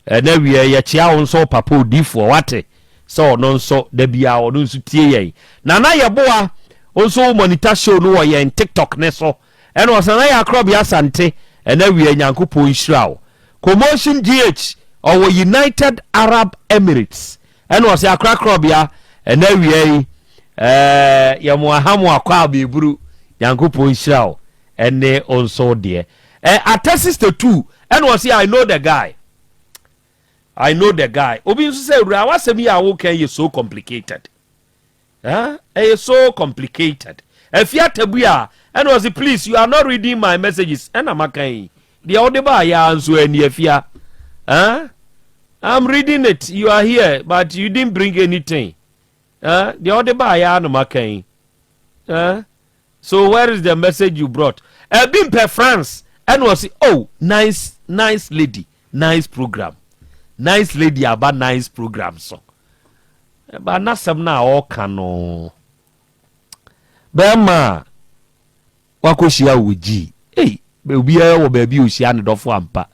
enawie ya chi awon so papa odifo wate so no nso da bia o no nso tie yen na ye boa onso monitor show no wo yen TikTok ne so eno osana ya akrobi asante enawie nyankopon hirawo commotion GH or United Arab Emirates eno osia akrobia enawie ya muahamu akwa beburu nyankopon hirawo ene onso de sister 2 eno osia I know the guy obi nso say ura wasem ya wo kan ye so complicated it's so complicated. If you are tabuya, and was please, you are not reading my messages. And I'm okay. The audiba ya answer any if ya. I'm reading it. You are here, but you didn't bring anything. The audiba ya no makai. So where is the message you brought? Been per France and was nice lady, nice program. nice lady about nice program so ba nasem na o kano bema wakoshia wuji be bia wo ba bi oshia ne dofo ampa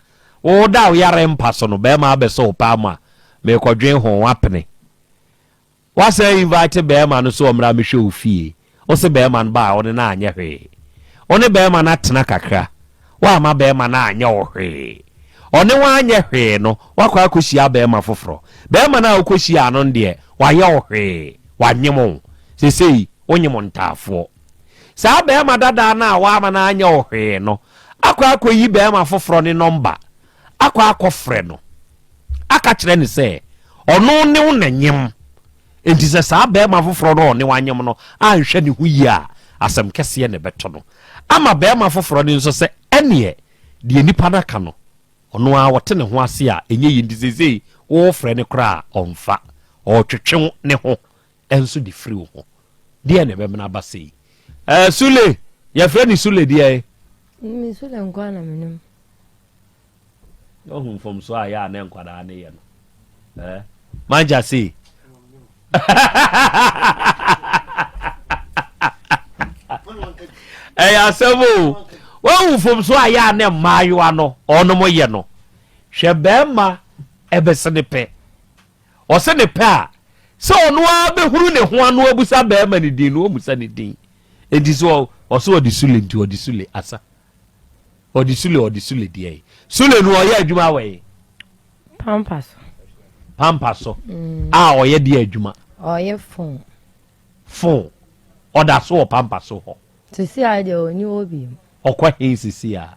wo da wo yare mpa so no bema abeso pa ma me kodwen ho wapene wase invite bema no so omra me hwe ofie o se bema no ba o ne na anya hwe o ne bema na tena kakra wa ma bema na anya o hwe one wa anya hwe no wakwa akoshia bema foforo bema na akoshia no de wa ye ohwe wa nyemo sesei onyemo ntafo sa bema dada na wa ma na anya ohwe no akwa akoyi bema foforo ne number akwa akofre no aka kire ne se ono ne wo nanyem enti se sa bema foforo no ne wanyem no anhwe ne hu yi a asem kese ne beto no ama bema foforo ne nso se ene de nipa na ka no ono a wote ne ho ase a enye yi ndizezei wo frɛ ne kra onfa o twetwe ne ho enso di free ho de ne be mena basei Sule ya frɛ ni Sule de mi Sule nkwa na menim ohun fom so a ya na nkwada ne ye no manja sei asemo wo fom so a ya na mayo ano ono mo ye no hwe bema ebesene pe o se ne pe a se ono a behuru ne ho ano abusa bema ne din no musa ne din edi so o so odi Sule nti odi Sule asa odi Sule die Sule no o ye adwuma we pampaso a o ye die adwuma o ye fon o da so o pampaso ho sisi a de oni obi okwa he sisi a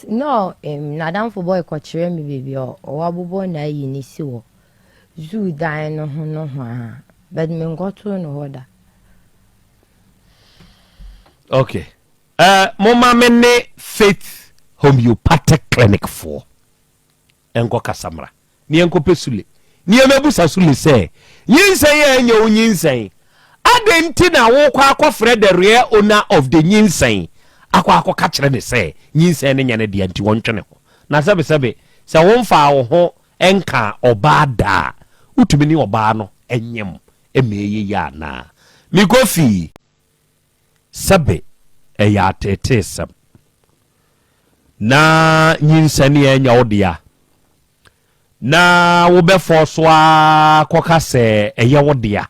no nadam for boy ko kire mi baby o wabobo na yi ni si wo zu dan no ho a but me ngoto no hoda okay mama menne Faith Homeopathic Clinic for enko kasamra ni enko pesule ni emebusa Sule se yinsen ye enyo yinsen adenti na wo kwa akofre the real owner of the yinsen akwa ka kire ne se yinsen ne nyane de anti wontwene ho na sebe se wonfa wo ho enka oba da utumi ni oba no enyem emeye ya na mi kofi sebe eya tete sem na yinsen ne enya odia na wo be forso akoka se eye wodia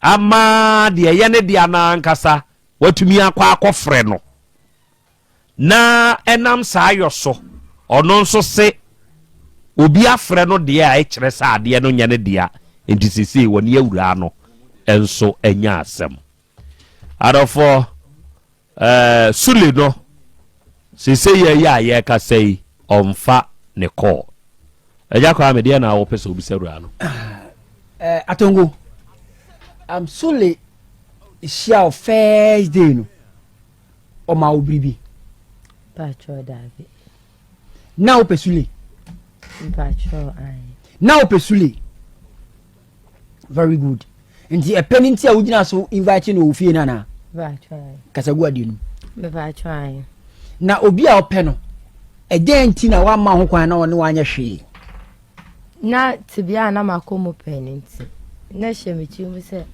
ama de eye ne dia na nkasa watumi akwa akofre no na enam sa ayoso ono nso se obi afre no de a ekire sa ade no nya ne dia enti sisi woni awura no enso enya asem adofo Sule no sisi ye ya ye ka sei omfa ne call eja kwa me dia na wo pese obi sawura no atongo Sule ishia first day no o ma obribi pacho davi na o pesule pacho ai na o pesule very good nti a penalty a wugina so invite no ofie na pacho ai kasagu adenu me pacho ai na obi a ope no nti na wa ma ho kwan na woni wanya hwe na tibia na makomo penalty na shemichi mu se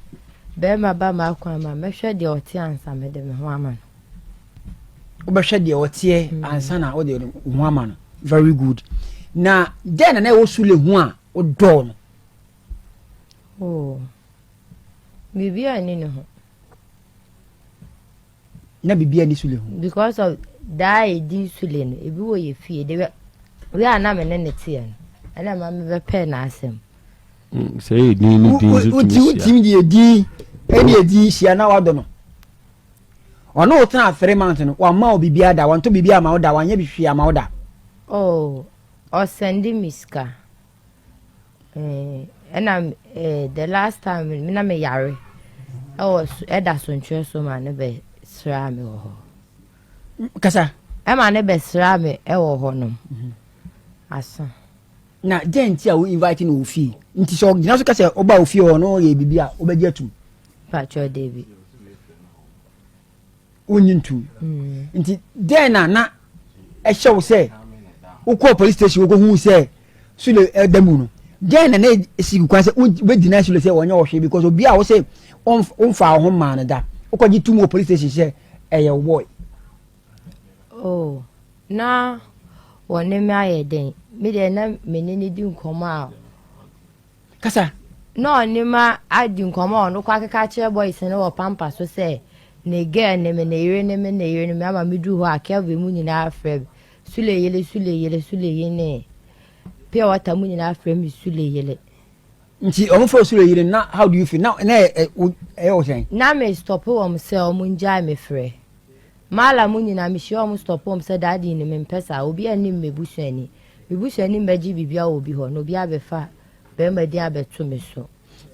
be ma ba ma kwa ma mehwe de oti ansa me de me ho ama no obehwe de oti ansa na o de ho ama no very good na den na wo Sule hu a o do no oh bibia ni no na bibia ni Sule hu because of dai di Sule no ebi wo ye fie de we ana me ne tie no ana ma me be pe na asem say ni di edi sia na wado no ono otena 3 months no wa ma obibia da wanto bibia ma oda wanya bi hwia ma oda oh o send miska and the last time me na me yare was eda so ntwe so ma ne be sra me ho kasa e ma ne be sra me e wo ho no asa na denti a we invite no ofi nti so gina so kasa oba ofi ho no ye bibia obagi atum pacho David onyintu nti den na ehye wo se call police station go who say Sule Demuno. Then and they see because we deny Sule say on your because Obi I will say on far home man that. Okay, 2 more police stations say your boy. Oh, na one name I then. Me then me do come out. Kasa. No, Nima, I didn't come on. No, quack catch your boys and no pampa so say. Ne girl name and a name and a mamma me do her Kelvin moon in our frame. Sule yele yene. Pure water moon in our frame is Sule yele. See, almost for Sule yele. Now, how do you feel now? And I say, now me stop home, sell moon jai me free. Mala moon in a sure almost stop home, said daddy in the Mempesa, will be a name me bush any. We bush any magic bibia will be home, no be a befa. Bema dia beto me so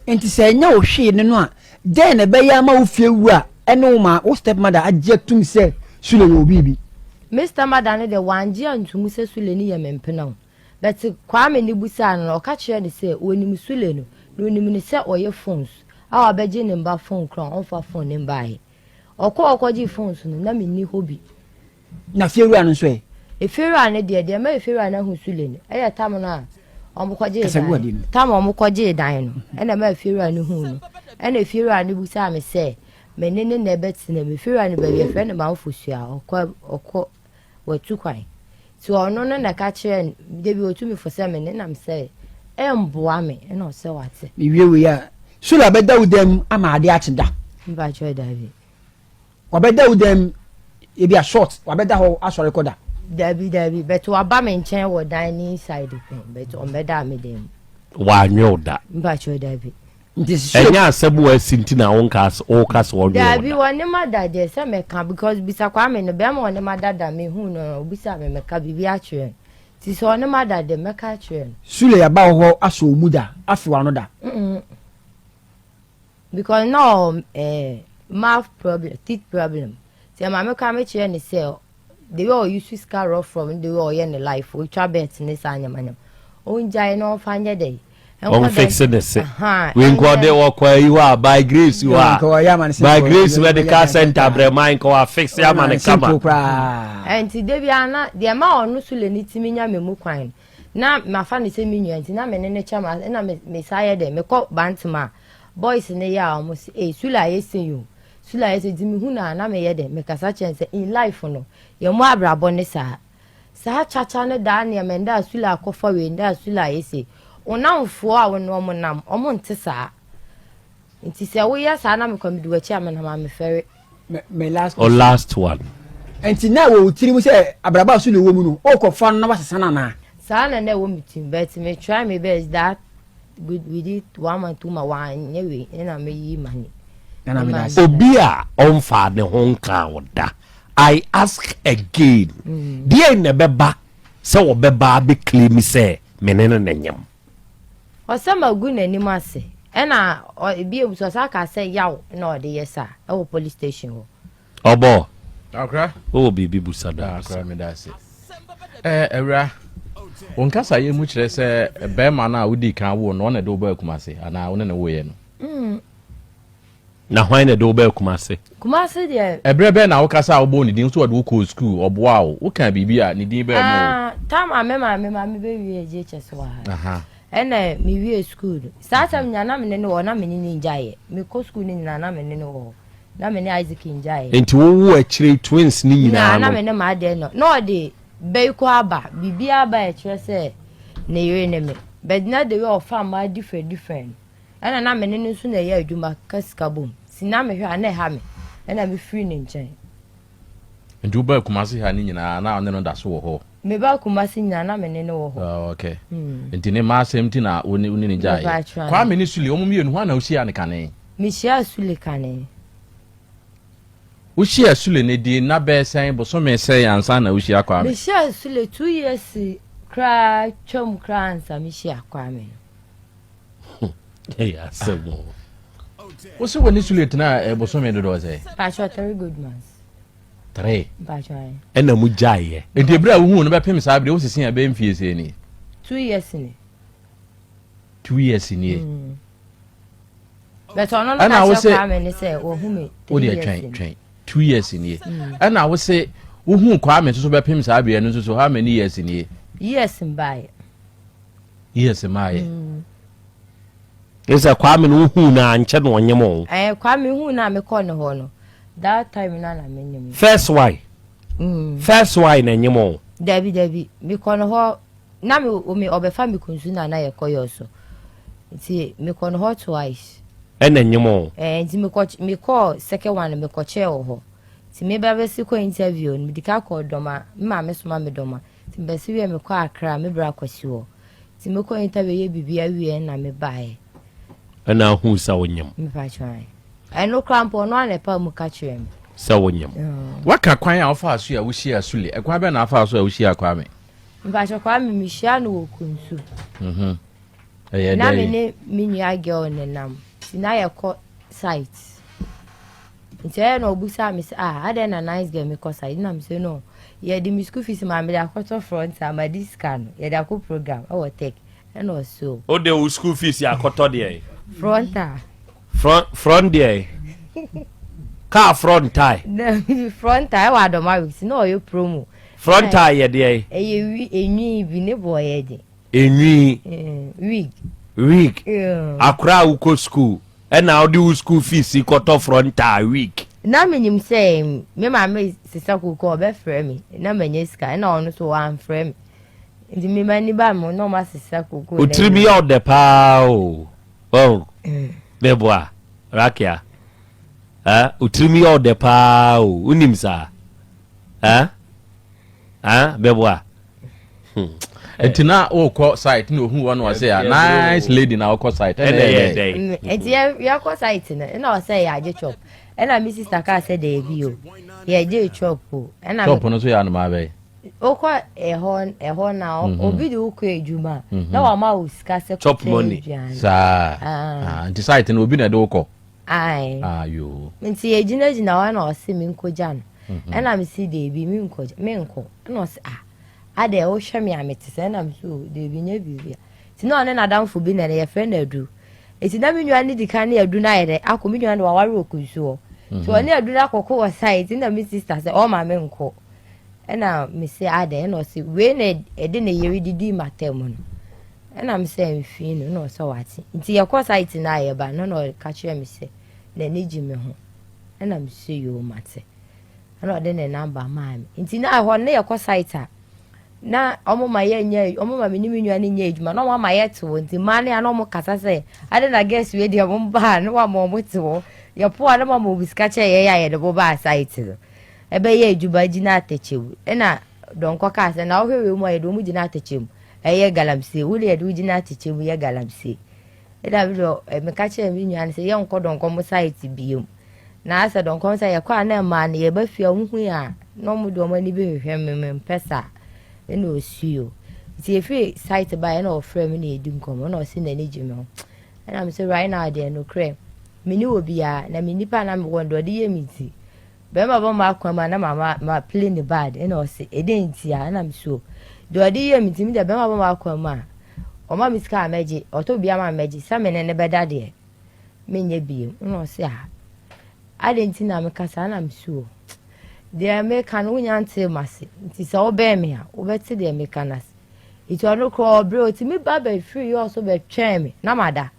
enti say nya o hwe ne no a den na be ya ma wo fie wu a ene ma wo stepmother ajetum say Sule wo bibi Mr. Madane de wanje antum se Sule ni ye mempena but Kwame ni busa no o ka kire ne say onim Sule no onim ni say oye phones a obeje ne mba phone kron on fa phone ne mba he okoji phones no na me ni hobby na fie wu anu so e fie wu anu de ma fie wu anu hu Sule no e tam no Tam omukoje dan no ena ma fiura ni hu no ena fiura ni busa me se menene na ebeti na me fiura ni ba ye friend ma ofusua okọ watu kwan ti ono no na ka kire de bi otumi fo se me na me se emboa me ena o se wate mi wie ya Sule abeda udem ama ade achida mba choy davi obeda udem e bia short obeda ho aso recorder Dabi but waba me nchen wo dining side but on beda me dem wa nyoda mba cho dabi enya asebu asinti na wonkas o kas wo nyoda dabi woni madade se me ka because bisa kwa me no be ma woni madada me hu no bisa me ka bibi a chwe ti so woni madade me ka chwe Sule ya ba ho aso muda afi wa no da because no mouth problem teeth problem se ma me ka me chwe ni se they all use scar off from the way in the life we try bet in this anyamanyam onjai no fanya day on fix it say we go there work where you are by grace you are by grace where the car center bre mind ko fix ya man kama and today bi ana the ma onu Sule ni timi nya memu kwan na mafa ni se minyu anti na me ne chama na me saye de me ko bantma boys ne ya almost Sule ayese you Sule ayese dimi hu na me ye de me kasa chense in life no ye mo abrabo ne sa chacha ne da ne me nda Sule akofa we nda Sule ayese onamfo a wono mo nam omo nte sa nti se wo ya sa na me kwamidu achi amena ma me fere me last one enti na wo tiri mu se abraba Sule wo mu no o ko fa no na wasesa na na sa na wo mitim but me try my best that we did 1 and 2 ma wan nyewe na me yi mani na me da obi a onfa ne honka woda I ask again dia ne beba se wo beba be claim say menene nanyam osama gu na ni mase ena bi ebuso saka say yaw na ode yesa e wo police station ho obo akra o bibi busada akra me da se ewra wonkasa ye mu kire se be ma na wudi kan wo no na de oba kumase ana wona na wo ye no na hwan na de oba kumase de ebre be na wo kasa wo bo ni din so wode wo ko school oboa wo kan bibi a ni din be mo tam amema me be wie je chese wa aha ena mi wie school sasa mnyana me ne wo na me ni njaye me ko school ni na me ne wo na me ne Isaac njaye enti wo wo akire twins ni nyina na me ne ma de no de be ko aba bibi aba e kire se ne yire ne me but na de we of farm different ena na me ne nso na ye adwuma kaskabom sina me hwe ana ha me ena me free ne nchen ndu ba kumase ha ni nyina na one no da so wo ho me ba kumase nyina na me ne wo ho okay enti ne ma asem ti na oni ni jaye kwa me ni Sule omo mienu ho na usia ne kane me shia Sule kane usia Sule ne di na be sen bo so me sen ansa na usia kwa me shia Sule 2 years kra chom kransa me shia kwa me yeah sebo wo se woni Sule tena bo so me do say pacho 3 good months 3 pacho ena mu jaye enti ebra wo hu no be pem sa bre wo sisi ya be mfie se ni 2 years ni 2 years ni but ono na cha kwa me say wo hu me wo de twen 2 years ni ana wo se wo hu kwa me so be pem sa bre no so how many years ni Yes mbaye. Yes mbaye. Esa Kwame no hu na anche no onyemo. Kwame hu na me call no ho no. That time na menyem. First why? First why na nyemo. Dabi me call no ho na me obefa me kunsu na ye koyo so. Nti me call no ho twice. Na nyemo. Nti me call second one me call che ho. Nti me ba besi ko interview me dika call doma ma me soma me doma. Nti besi we me call akra me bra kwasi ho. Nti me call interview ye bibia wie na me bae. Na hu sa wonyam. Me fa try. No crampo no na pa mu ka kire me. Sa wonyam. Waka kwan a ofa aso ya wo hia sule. Ekwa be na afa aso ya wo hia Kwame. Me fa try Kwame me hia no kunsu. Eh na me ne minua girl ne nam. Tina ye ko site. Ntia no obusa me say ade na nice girl me ko site na me say no. Ye di mi school fees ma me da kwato front am di scan. Ye da ko program I will take. And also. O de school fees ya kwato de. Fronta. Front there. Car front tie. Front tie wa do ma week no you promo. Front tie ye there. Enwi bi ne boy ye de. Enwi. Week. Akra uko school. And now do school fees kwato front tie week. Na menyim say me ma me sisa ko be frɛ me. Na menye ska na ono so wan frɛ me. Ndi me mani ba mo no ma sisa ko. Utrimi out the pow. Oh. Beboa. Rakia. Utrimi out the pow. Unimsa. Beboa. Etina o ko site no hu one was say a nice lady na o ko site. Eti ya ko site na o say ya je chop. Na mi sister ka say dey bi o. Ya je chop o. Na chop no so ya no ma be. O ko ehon na obi de o ko ejuma. Na wa ma o sika se chop money. Sa. Anti site no obi na de o ko. Ai. Ayo. Nti ejina wa na o se mi nkoja no. Na mi si dey bi mi nkoja. Mi nko. Na o se ade o hwe me amete se na mso de bi nya bibia ti na one na damfo bi na ye friend adu eti na me nwa ni dikan na adu na ye akọ me nwa na waware okunsuo so one adu na akọkọ wa site na me sister se o ma me nko na me se ade na o se we na ede na ye didi matem no na me se mfi no na o so wati nti ye kọ site na ye ba no na ka kire me se na ni ji me ho na me se yo mate na o de na number ma me nti na ho na ye kọ site na omuma ye nya omuma me ni minua ni nya ejuma na omama ye to nti mane ana omo kasa se ade na guess we dia bomba na wa mo moto ye po ana mo biska che ye ya ye de boba site ebe ye ejuba ji na atechewu na donko ka se na ohwe mo ye do mu ji na atechemu ye galamse wuli ye do ji na atechemu ye galamse da bi do me ka che minua ni se ye nko donko mo site biom na asa donko se ye kwa na ma na ye ba fia hu ya no mu do mani be hwehwe me mpesa eno osuo ti efi site by na ofre me na edum komo na osi na Judgement and I'm say right now there no crem me ni obi a na me nipa na me wondo de ye miti be ma ba ma kwama na mama ma play the bad eno osi edenti a na me so do de ye miti me de be ma ba ma kwama o ma miska ameji oto bia ma ameji sa me ne beda de me nya bi no osi a adenti na me kasa na me so de me kan unyante mase nti se obe me a obeti de me kanas itu ano ko bro ti me ba be free yo so be twen me na mada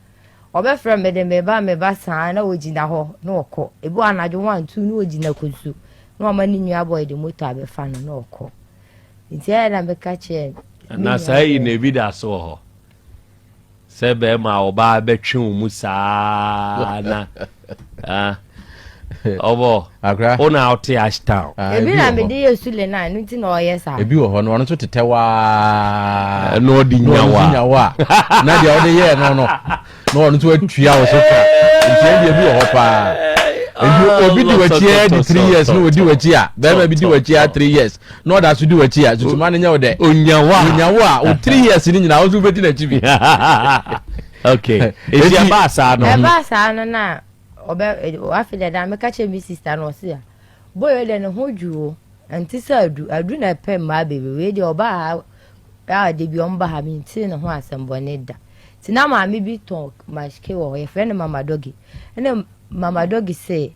obe frem me de me ba san na ogina ho na okọ ebu anajo 1 2 na ogina kosu na o mani nyu aboy de moto abe fa no na okọ nti na me ka che na sai na bi da so ho se be ma oba be twen mu sa na obo akra ona out Ashtown ebi na me de yesule na nti na oyesa ebi wo ho no ono so tetewa no di nyawa na dia ode ye no ono so atua wo so ka nti ebi wo ho pa obi di wachi di 3 years no odi wachi a be ma bi di wachi a 3 years no da so di wachi a tutuma ne nya wo de onyawa o 3 years ni nyina wo so beti na chibi okay esi abasa no na obe afile da me ka che mi sister no se a boy le ne hojuo anti sa adu na pe ma bebe we de oba a de bi omba ha mi ti ne ho asembo ne da ti na ma mi bi talk mashke wo ye friend mama dogi ene mama dogi say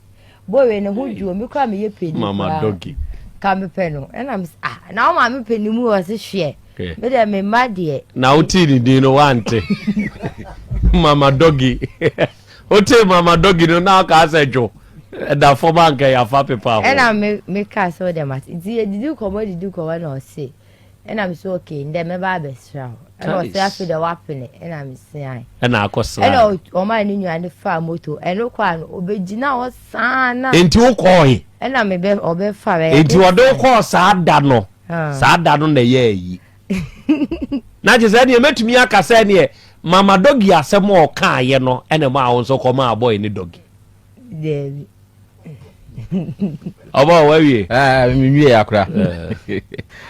boy we ne hojuo mi kwa me ye peni mama dogi ka me pe no ena mi na ma mi peni mu o se hwe Me de me madie. Na uti ni dino wante. Mama doggy. Ote mama doggy no na ka asejo. Da for bank ya fa pepa ho. And I me ka so dem at. Did you come no say. And I'm so okay, ndem me ba be sra. And I say afi the wapene and I'm saying. And akosra. And o ma ni nyu fa moto. And no kwa no obegina o sana. Enti wo koi. And I me be obe fa be. Enti wo do ko saada no. Saada no na ye yi. Na je say ne metumi akasa ne mama doggy asem o ka ye no ene ma wo so ko ma boy ni doggy. Devi. Oba wawie minwie akra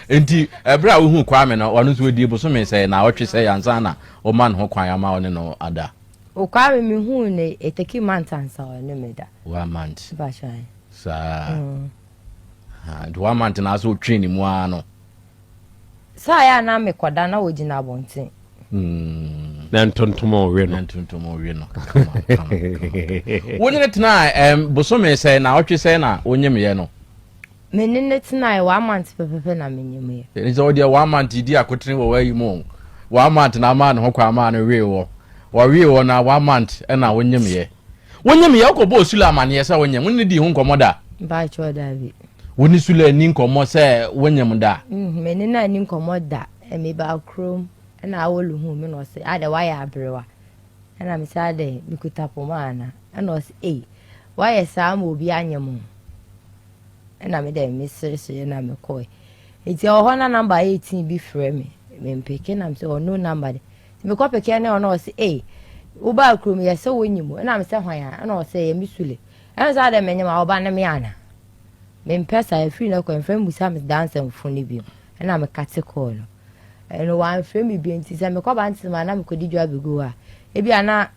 enti ebra wo hu kwa me no wonu so di boso me say na otwe say yansa na o man ho kwan ama one no ada o kwa me hu ne eteki mantansa o ne meda 1 month ba shan sa ha do 1 month na so twin mu ano sa ya na me kwada na wogina bonten na ntontomo we no wonye tena boso me say na otwe say na onyem ye no menene tena 1 month pepepe na menyem ye ni so dia 1 month di akotene wo wayi mu 1 month na ma no kwa ma no we wo na 1 month na wonyem ye ko bo sula amane ye say wonyem wonni di hu nkomoda ba cho da bi wonni sula ni nkomo say wonyem da menene ni nkomoda me ba krom na awolu hu me no say ade why abrewa na me say ade mikuta pomana na say why sa ma obi anyem na me dey misere na me koi eti o na number 18 bi frɛ me mpeke na me say no number de me ko peke na no say wo ba krom ye say wonyim na me say hwan na say ye misule na say ade menyem a oba na me ana me mpesa free na ko frɛ musa me dance mfoni bi na me kate call no one frame me bi enti say me ko ba nti ma na me ko di dwa begu a e bi ana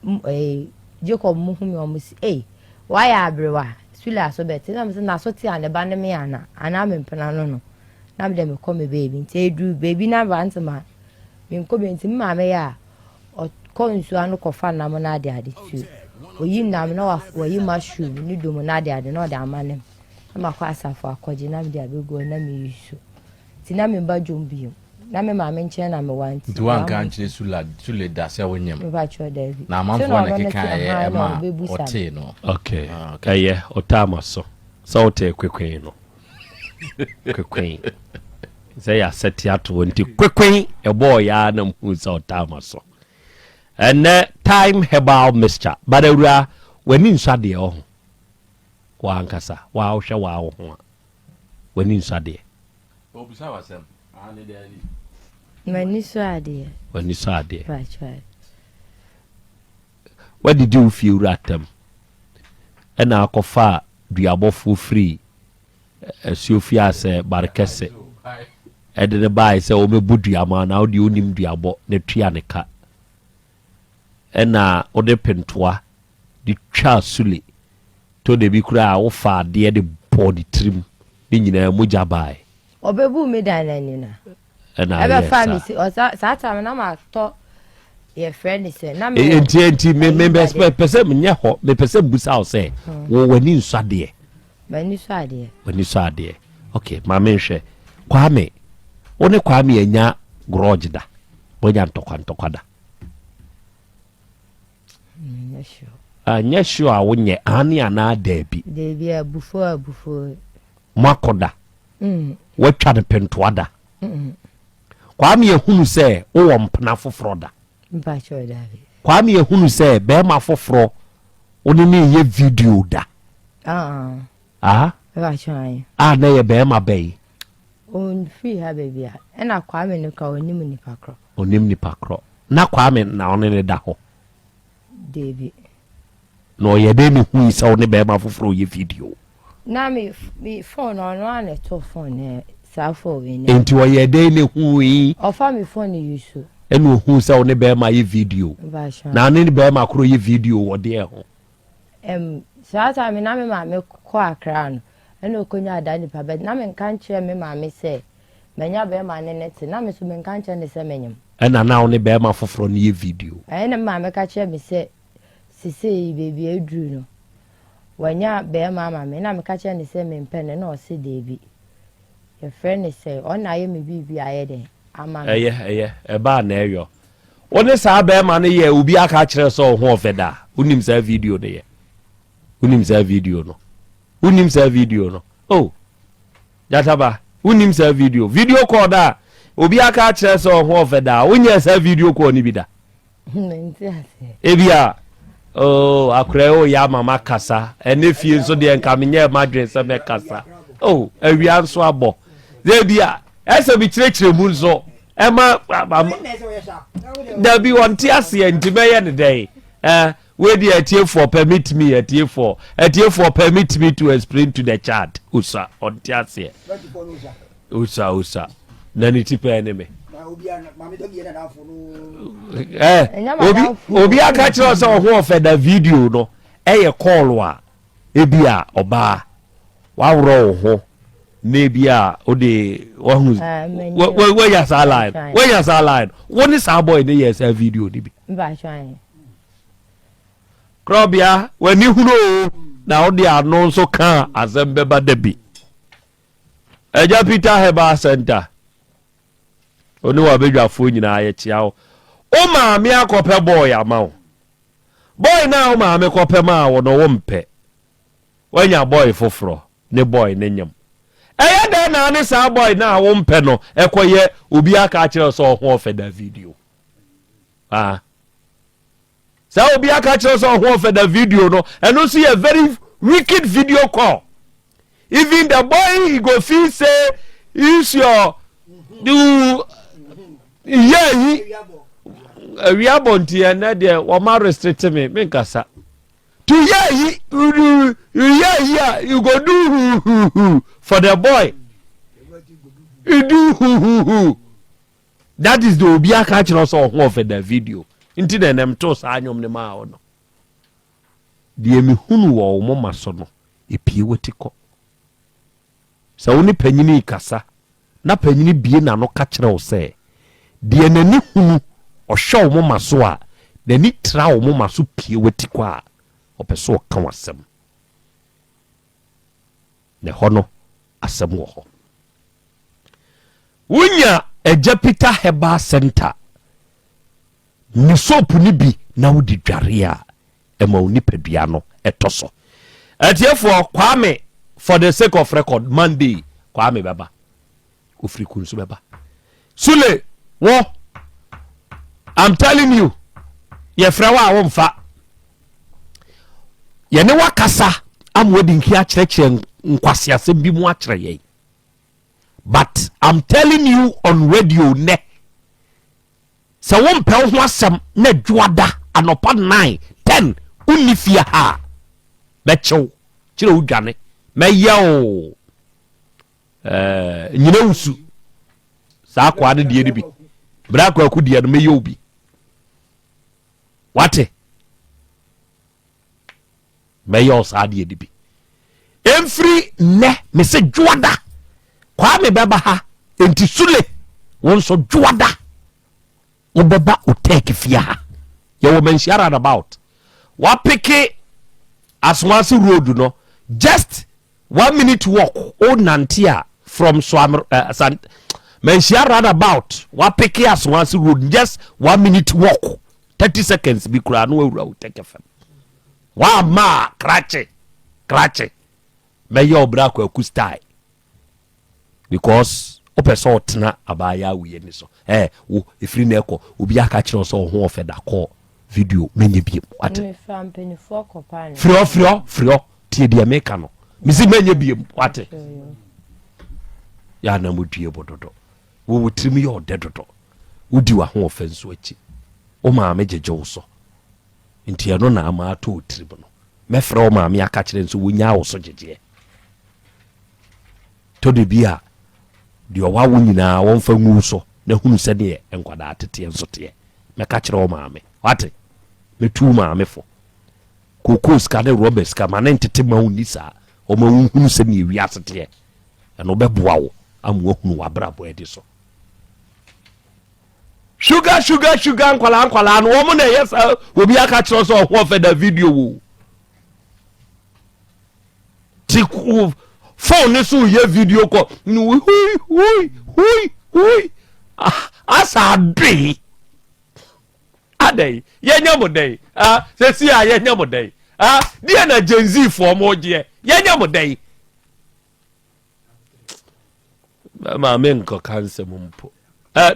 Jacob mu hu me o mu say why abrewa sula so beti na me say na so ti ane ba ne me ana me mpena no na me dem ko me baby nti edu baby na ba nti ma me ko be nti ma me ya o ko nsu anu ko fa na mo na ade tu oyi na me na wa yi mushroom ni do mo na ade na o da amanem ma kwa asafo akoji na me dia begu na me yisu ti na me ba jombi na me ma me nche na me want do an kan chire sule da se wonyem me ba cho da bi na manfo na keka ma ote no okay kaye otama so ote kwekwen no kwekwen say ya set ya to nti kwekwen e boy ya na mhu so otama so and time herbal mixture badawura wani nsade ho wa ankasa wa ohwe wa ho wani nsade obusa wasem ani dali mani so ade right. What did you feel ratem and akofa duabofo free Sofia say barkese e de buy say o mebu duama na o de onim duabo na tua ne ka na o de pentoa di twa sule to de bi kura wo fa de body trim ni nyina moja bai obebu me dan ani na ebe family o sa time na ma to your friend say na me enti me pese me ho me pese busa o say wo wani nsade wani sade okay ma me hwe kwame one kwame anya grudge da bonya ntokwa da anya sure a wonye ani ana debi abufo makoda watwa de pentoa da kwame ehunu se wo mpna foforo da mpa cho David kwame ehunu se be ma foforo oni ne ye video da ba cho ai na ye be ma be on free ha baby a na kwame no ka onim nipa kro na kwame na oni ne da ho David no ye de ni hu se oni be ma foforo ye video na me phone on one to phone safo we ni enti wo ye de ni hu yi ofa me phone yusu enu hu se oni be ma ye video na ni be ma kro ye video wo de ho saa me na me ma me ko akra no enu okonya ada ni pa bet na me nkan kire me ma me se menya be ma ne net na me so me nkan kire ne se menyem na oni be ma foforo ni ye video na ma me ka kire me se sisi baby edru no wanya be mama me na me ka kire ne se me mpene na o se debi your friend say on na ye me bibi aye den eba na eyo woni sa be ma ne ye obi aka kire so ho ofeda unim sa video ne ye unim sa video no oh jataba unim sa video call da obi aka kire so ho ofeda unya sa video call ni bida ebia oh akreo ya mama kasa ene fie so de nka menye madre se me kasa oh awia nso abo zebia ese bi kire mu nso ema there be one tiase ntime ne day we dey for permit me for permit me to explain to the child usa on tiase usa na ni tipe enemy obi aka kire so ho ofeda video no eye call a ebia oba wawro ho nebia ode wahun we ya sa line woni sa boy ne yes a video ni bi ba twan krobia wani hunu na ode ano so kan azembe ba dabi eja Peter Heba Center oni wa bedwafo nyina ye chia o ma me akope boy amawo boy na o ma me kope ma wo no wo mpe wanya boy foforo ne boy ne nyam eye da na ne sa boy na wo mpe no ekoye obi aka kire so ho ofeda video sa obi aka kire so ho ofeda video no eno see a very wicked video call. Even the boy he go feel say is your do we are bonti and there wa ma restrict me kasa to you go do for the boy you do that is the obi aka kire so ho for the video inti na nem to sa anyom ne ma no de mi hunu wo mo maso no epie wetiko sa woni panyini kasa na panyini bie na no ka kire wo se de nani hunu ohwe wo maso a nani tra wo maso pie wetiko a opeso ka wasem ne hono asem wo ho wunya eja Peter Heba Center ni sopu ni bi na wodi dware a ema oni padua no etoso atiefo Kwame for the sake of record Monday Kwame baba ofri kunsu baba Sule wo I'm telling you ye frewa wo mfa ye ne wakasa amwodi nki a kyerɛkyerɛ nkwase asem bi mu a kyerɛ ye but I'm telling you on radio ne sa wo mpa ho asem na dwoada anopa 9 10 unifia ha bechew kire udwane meyawo nyina usu sa kwa ne die bi bra kwa akudie no meyo bi wate meyo sa die bi emfri ne me se dwoada kwa me beba ha enti Sule won so dwoada obeba uteke fia ha ye wo mention about wa peke Aswasi road no just 1 minute walk o nantia from mention about wa peke Aswasi road just 1 minute walk 30 seconds bi kura no awura uteke fam wa ma krache me yo bra kwa kustai because opeso otna abaya wiye ni so wo efiri na eko obi aka kire so ho ofeda call video menye biem ate me fam penifo Coplan frio tie dia meka no misi menye biem ate ya na modue bododo wo wutrimi yo dedodo wudi wa ho ofenso achi o ma mejeje wo so ntia no na ama ato otribo no me fra o ma me aka kire nso wonya wo so jeje to de bia de owa wo nyina won fa ngu so na hunu se de enkwada atete enso te me ka kire o ma me ate me tu ma me fo kokos ka de Roberts ka ma ntete ma uni sa o ma hunu se ne wi asete eno be boa wo amu hunu wa brabo e de so sugar nkwala no wo mo na yes obi aka kire so ho fe da video wo ti phone so ye video call hui asa be adai yenya modai se si a yenya modai dia na genzi for moje yenya modai ma men ko kanse mumpo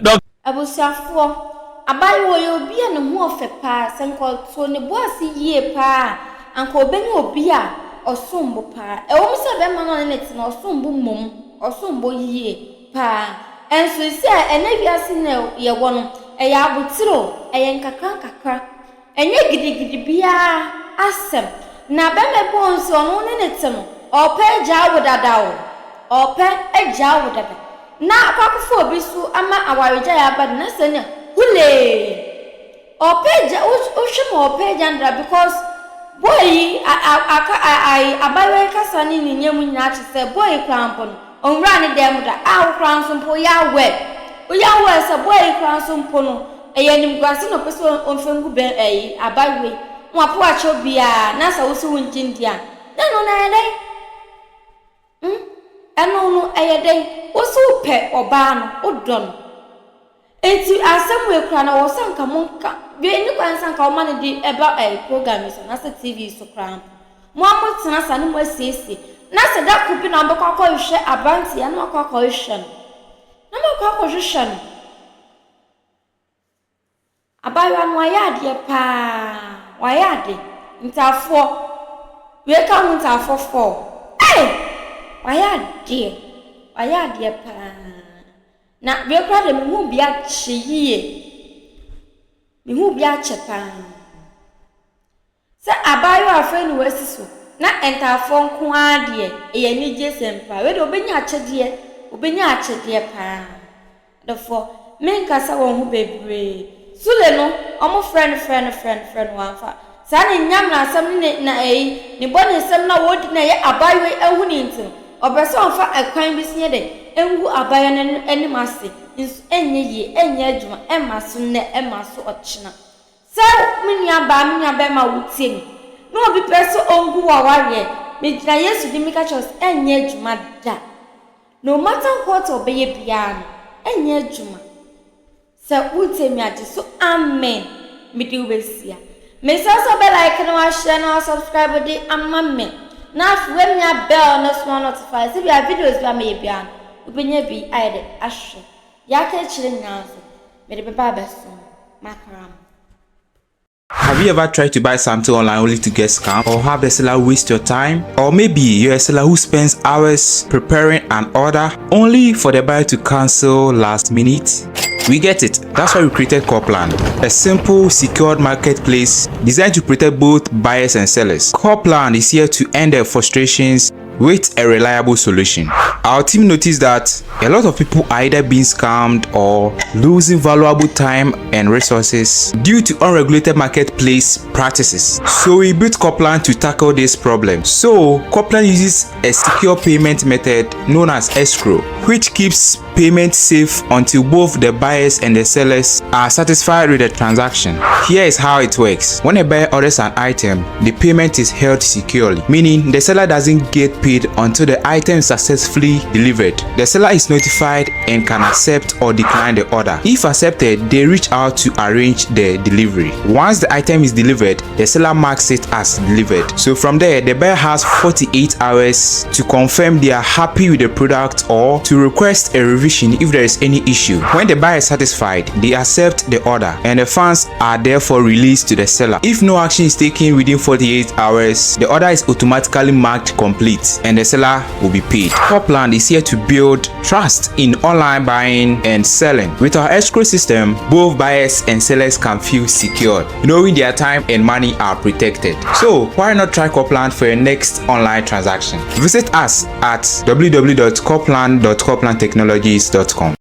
doc abusiafo abayi wo yo bia ne ho ofe pa senko to ne boasi yie pa anko obeni obi a osombo pa wo se be ma no ne ti na osombo mom osombo yie pa enso isi a ene wiase na ye wo no ya abutiro eye nkakra enye gidigidi bia asem na be me bonso no ne ti no ope ja wodadawo ope eja wodada na akwakufo obi su ama awareja ya bad na senya hule opeja ushimo opeja ndra because boy I abawe kasa ni nyemu nya chise boy krampo onwra ni dem da kranso mpo ya we se boy kranso mpo no eyenim gwase no peso onfengu be abawe mo apo acho bia na sa wosu wunjindia na no na ede eno no eyede wosu pe oba no odon enti asem we kra na wo sanka monka we ni kwan sanka o man di eba program so na TV so kra mo amotena sa ne mo asiesi na se da kupi na mbekwa hwe abanti ya na akwa hwe na mo kwa hwe abayo anu ayade pa wayade ntafo we ka hu ntafo fo wayade pa na we kra de mu bia cheyie mi hu bia chepa se abayo afeni wasiso na entafo nko ade e ni jesempa we de obenya achede pa therefore men kasa won hu bebre sule no omo friend wanfa sa ne nyam na asem na ni bone sem na wodi na ye abayo ehu ni ntim obese onfa akwan bi sinye de engu abayo na animase enye adwuma emaso ne emaso ochina se minia be ma wutie no obi peso ongu waware medina Yesu di mika chos enye adwuma da no matter what obeye bia no enye adwuma se wutie mi ade so amen midi wesia me so be like no share no subscribe di amamen na when ya bell no small notify se bia videos bia me bia obenye bi aide ahwe yake chire nyanso me de baba beso makaram. Have you ever tried to buy something online only to get scammed, or have the seller waste your time? Or maybe you're a seller who spends hours preparing an order only for the buyer to cancel last minute? We get it. That's why we created Coplan, a simple, secured marketplace designed to protect both buyers and sellers. Coplan is here to end their frustrations with a reliable solution. Our team noticed that a lot of people are either being scammed or losing valuable time and resources due to unregulated marketplace practices. So we built Coplan to tackle this problem. So Coplan uses a secure payment method known as escrow, which keeps payment safe until both the buyers and the sellers are satisfied with the transaction. Here is how it works. When a buyer orders an item, the payment is held securely, meaning the seller doesn't get paid until the item is successfully delivered. The seller is notified and can accept or decline the order. If accepted, they reach out to arrange the delivery. Once the item is delivered, the seller marks it as delivered. So from there, the buyer has 48 hours to confirm they are happy with the product or to request a revision if there is any issue. When the buyer is satisfied, they accept the order and the funds are therefore released to the seller. If no action is taken within 48 hours, the order is automatically marked complete and the seller will be paid. Coplan is here to build trust in online buying and selling. With our escrow system, both buyers and sellers can feel secured, knowing their time and money are protected. So why not try Coplan for your next online transaction? Visit us at www.coplan.coplantechnologies.com.